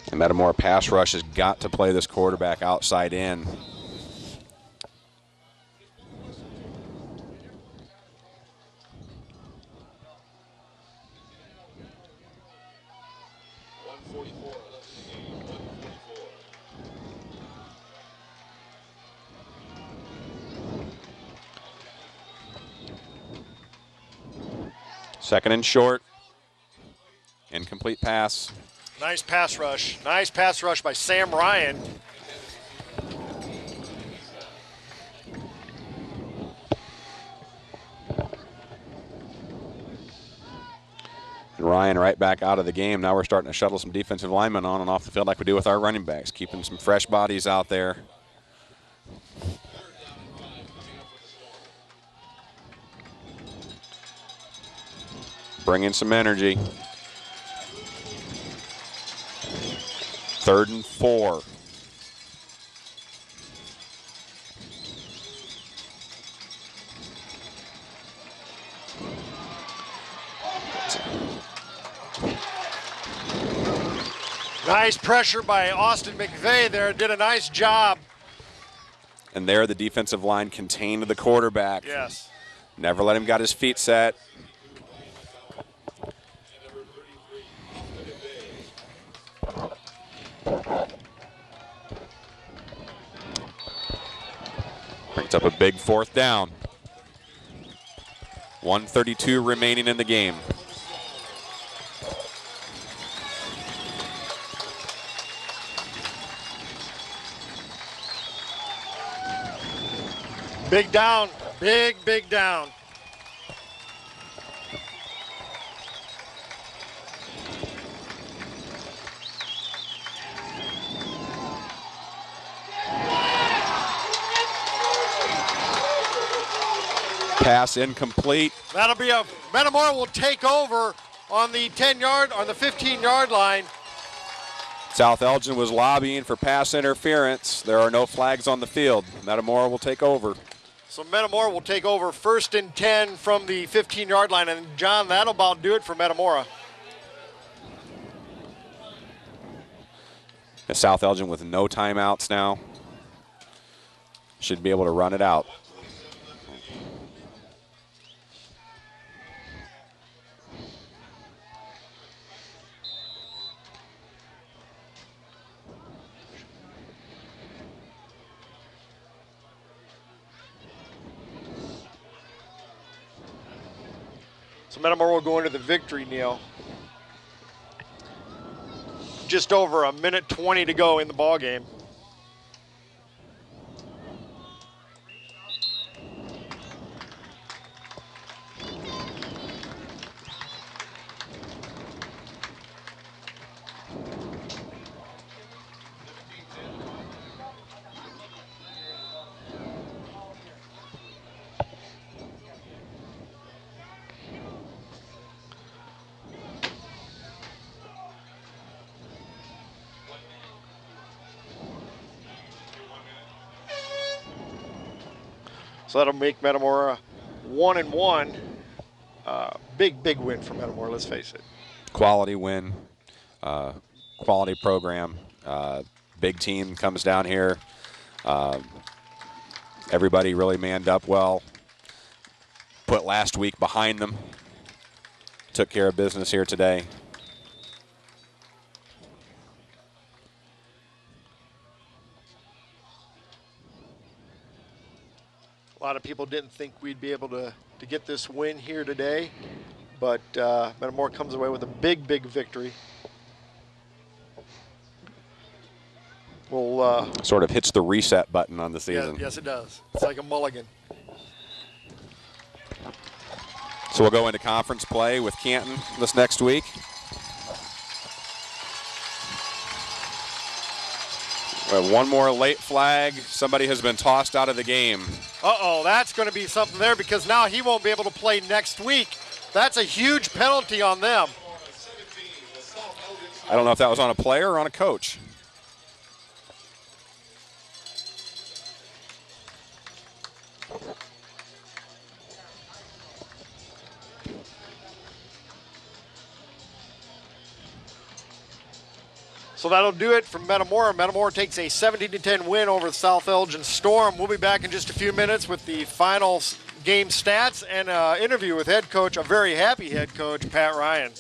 The Metamora pass rush has got to play this quarterback outside in. Second and short. Incomplete pass. Nice pass rush. Nice pass rush by Sam Ryan. And Ryan right back out of the game. Now we're starting to shuttle some defensive linemen on and off the field like we do with our running backs, keeping some fresh bodies out there. Bringing some energy. 3rd and 4. Nice pressure by Austin McVeigh there. Did a nice job. And there the defensive line contained the quarterback. Yes. Never let him got his feet set. Brings up a big 4th down. 1:32 remaining in the game. Big down. Big down. Pass incomplete. That'll be a, Metamora will take over on the 10-yard, on the 15-yard line. South Elgin was lobbying for pass interference. There are no flags on the field. Metamora will take over. So Metamora will take over 1st and 10 from the 15-yard line. And John, that'll about do it for Metamora. South Elgin with no timeouts now. Should be able to run it out. So Metamora will go into the victory kneel. Just over a minute 20 to go in the ball game. So that'll make Metamora 1-1. Big win for Metamora, let's face it. Quality win, quality program. Big team comes down here. Everybody really manned up well. Put last week behind them. Took care of business here today. A lot of people didn't think we'd be able to get this win here today, but Metamora comes away with a big victory. We'll sort of hits the reset button on the season. yes, it does. It's like a mulligan. So we'll go into conference play with Canton this next week. We have one more late flag. Somebody has been tossed out of the game. Uh-oh, that's going to be something there because now he won't be able to play next week. That's a huge penalty on them. I don't know if that was on a player or on a coach. So that'll do it from Metamora. Metamora takes a 17-10 win over the South Elgin Storm. We'll be back in just a few minutes with the final game stats and an interview with head coach, a very happy head coach, Pat Ryan.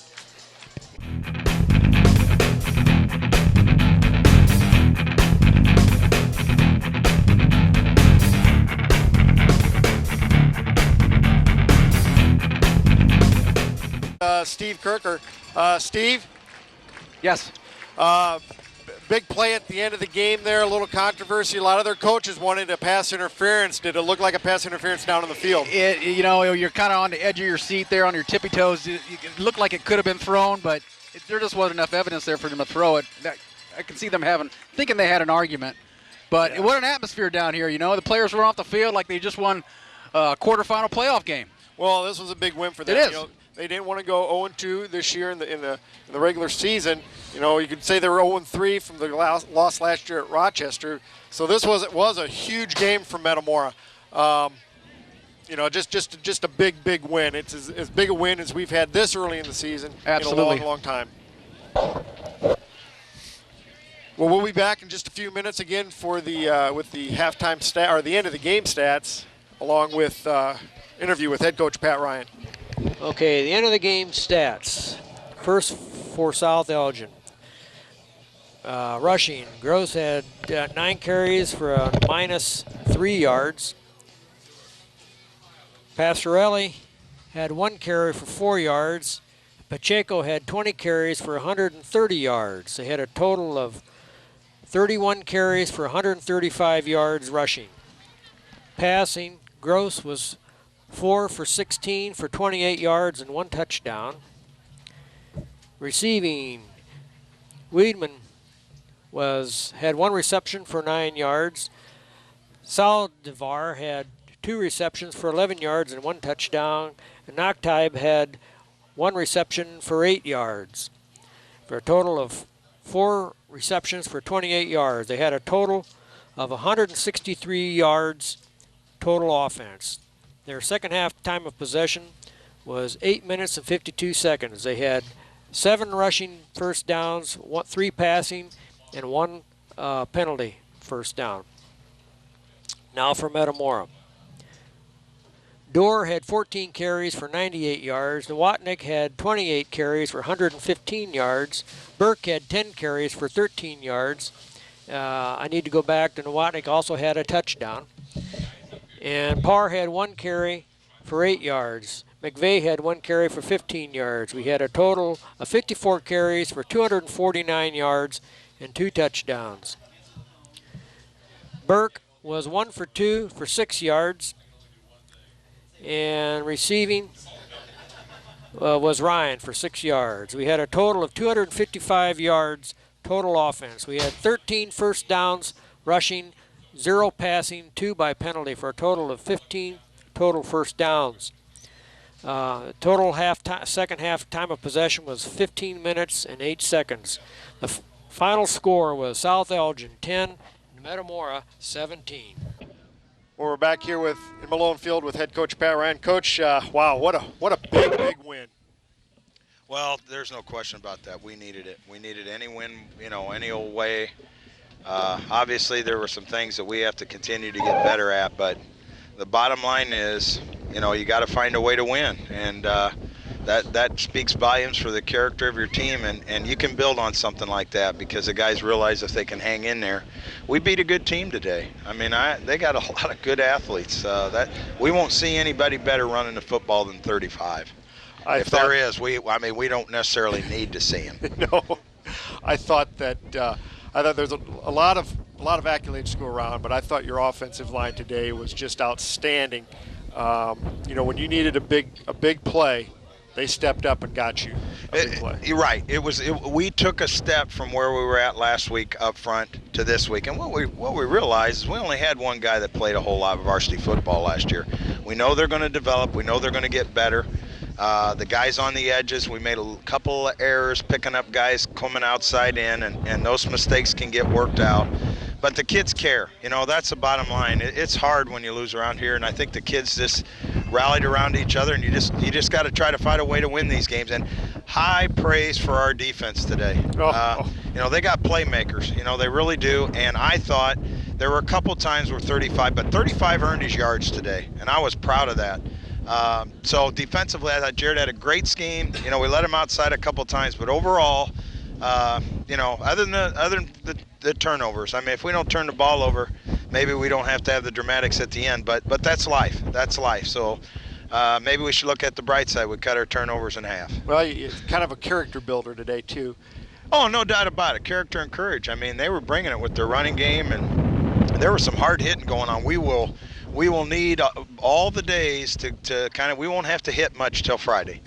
Steve Kirker. Steve? Yes. Big play at the end of the game there, a little controversy. A lot of their coaches wanted a pass interference. Did it look like a pass interference down on the field? You know, you're kind of on the edge of your seat there on your tippy toes. It looked like it could have been thrown, but there just wasn't enough evidence there for them to throw it. I can see them thinking they had an argument. But what an atmosphere down here, you know. The players were off the field like they just won a quarterfinal playoff game. Well, this was a big win for them. It is. You know, they didn't want to go 0-2 this year in the regular season. You know, you could say they were 0-3 from the loss last year at Rochester. So this was a huge game for Metamora. You know, just a big win. It's as big a win as we've had this early in the season. Absolutely. In a long time. Well, we'll be back in just a few minutes again for the with the halftime stat or the end of the game stats, along with interview with head coach Pat Ryan. Okay, the end of the game stats. First for South Elgin. Rushing, Gross had 9 carries for a -3 yards. Pastorelli had 1 carry for 4 yards. Pacheco had 20 carries for 130 yards. They had a total of 31 carries for 135 yards rushing. Passing, Gross was 4 for 16 for 28 yards and 1 touchdown. Receiving, Weidman had 1 reception for 9 yards. Saldivar had 2 receptions for 11 yards and 1 touchdown. And Noctibe had 1 reception for 8 yards, for a total of 4 receptions for 28 yards. They had a total of 163 yards total offense. Their second half time of possession was 8 minutes and 52 seconds. They had 7 rushing first downs, 3 passing, and 1 penalty first down. Now for Metamora. Dorr had 14 carries for 98 yards. Nowotnik had 28 carries for 115 yards. Burke had 10 carries for 13 yards. I need to go back to Nowotnik also had a touchdown. And Parr had 1 carry for 8 yards. McVeigh had 1 carry for 15 yards. We had a total of 54 carries for 249 yards and 2 touchdowns. Burke was 1 for 2 for 6 yards. And receiving was Ryan for 6 yards. We had a total of 255 yards total offense. We had 13 first downs rushing, 0 passing, 2 by penalty, for a total of 15 total first downs. Total second half time of possession was 15 minutes and 8 seconds. The final score was South Elgin 10 and Metamora 17. Well, we're back here in Malone Field with head coach Pat Ryan. Coach, wow, what a big win. Well, there's no question about that. We needed it. We needed any win, any old way. Obviously, there were some things that we have to continue to get better at, but the bottom line is, you got to find a way to win, and that speaks volumes for the character of your team, and you can build on something like that because the guys realize if they can hang in there. We beat a good team today. I mean, they got a lot of good athletes. That we won't see anybody better running the football than 35. If there is, we don't necessarily need to see him. No, I thought there's a lot of accolades to go around, but I thought your offensive line today was just outstanding. When you needed a big play, they stepped up and got you a big play. You're right. We took a step from where we were at last week up front to this week, and what we realized is we only had one guy that played a whole lot of varsity football last year. We know they're going to develop. We know they're going to get better. The guys on the edges, we made a couple of errors picking up guys coming outside in, and those mistakes can get worked out. But the kids care. That's the bottom line. It's hard when you lose around here, and I think the kids just rallied around each other, and you just got to try to find a way to win these games. And high praise for our defense today. They got playmakers. They really do. And I thought there were a couple times where 35 earned his yards today, and I was proud of that. So defensively, I thought Jared had a great scheme. We let him outside a couple times, but overall, other than the turnovers. I mean, if we don't turn the ball over, maybe we don't have to have the dramatics at the end. But that's life. That's life. So maybe we should look at the bright side. We cut our turnovers in half. Well, it's kind of a character builder today too. Oh, no doubt about it. Character and courage. I mean, they were bringing it with their running game, and there was some hard hitting going on. We will need all the days to kind of, we won't have to hit much till Friday.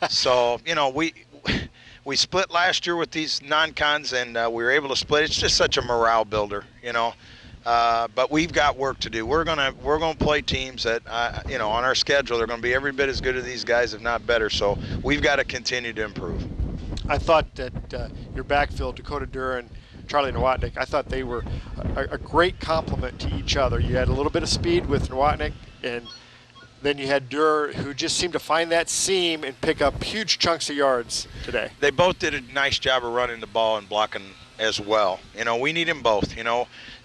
So, we split last year with these non-cons, and we were able to split. It's just such a morale builder, But we've got work to do. We're gonna play teams that, on our schedule, they're gonna be every bit as good as these guys, if not better. So we've got to continue to improve. I thought that your backfield, Dakota Durr and Charlie Nowotnik, I thought they were a great complement to each other. You had a little bit of speed with Nowotnik, and then you had Durr, who just seemed to find that seam and pick up huge chunks of yards today. They both did a nice job of running the ball and blocking as well. We need them both.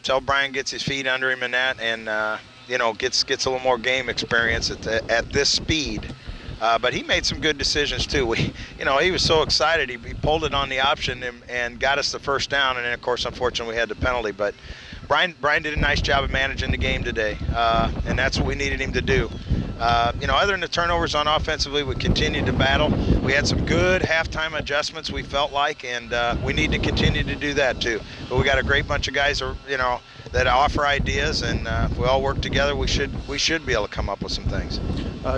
Till Brian gets his feet under him and that, and gets a little more game experience at this speed. But he made some good decisions too. He was so excited. He pulled it on the option and got us the first down, and then of course, unfortunately, we had the penalty. But Brian did a nice job of managing the game today, and that's what we needed him to do. Other than the turnovers on offensively, we continued to battle. We had some good halftime adjustments, we felt like, and we need to continue to do that too. But we got a great bunch of guys, that offer ideas, and if we all work together, we should be able to come up with some things.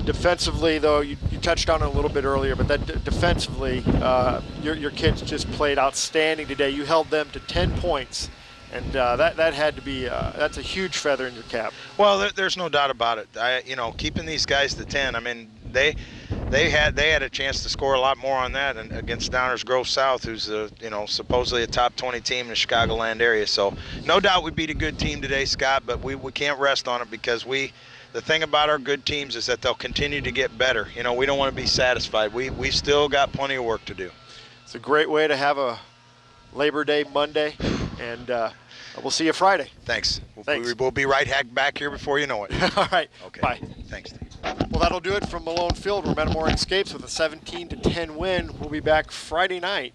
Defensively, though, you touched on it a little bit earlier, but defensively, your kids just played outstanding today. You held them to 10 points And that had to be that's a huge feather in your cap. Well, there's no doubt about it. Keeping these guys to 10. I mean, they had a chance to score a lot more on that and against Downers Grove South, who's supposedly a top 20 team in the Chicagoland area. So no doubt we beat a good team today, Scott. But we can't rest on it because the thing about our good teams is that they'll continue to get better. We don't want to be satisfied. We still got plenty of work to do. It's a great way to have a Labor Day Monday, and we'll see you Friday. Thanks. Thanks. We'll be right back here before you know it. All right. Okay. Bye. Thanks, Steve. Well, that'll do it from Malone Field, where Metamora escapes with a 17-10 win. We'll be back Friday night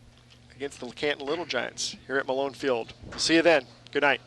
against the Canton Little Giants here at Malone Field. We'll see you then. Good night.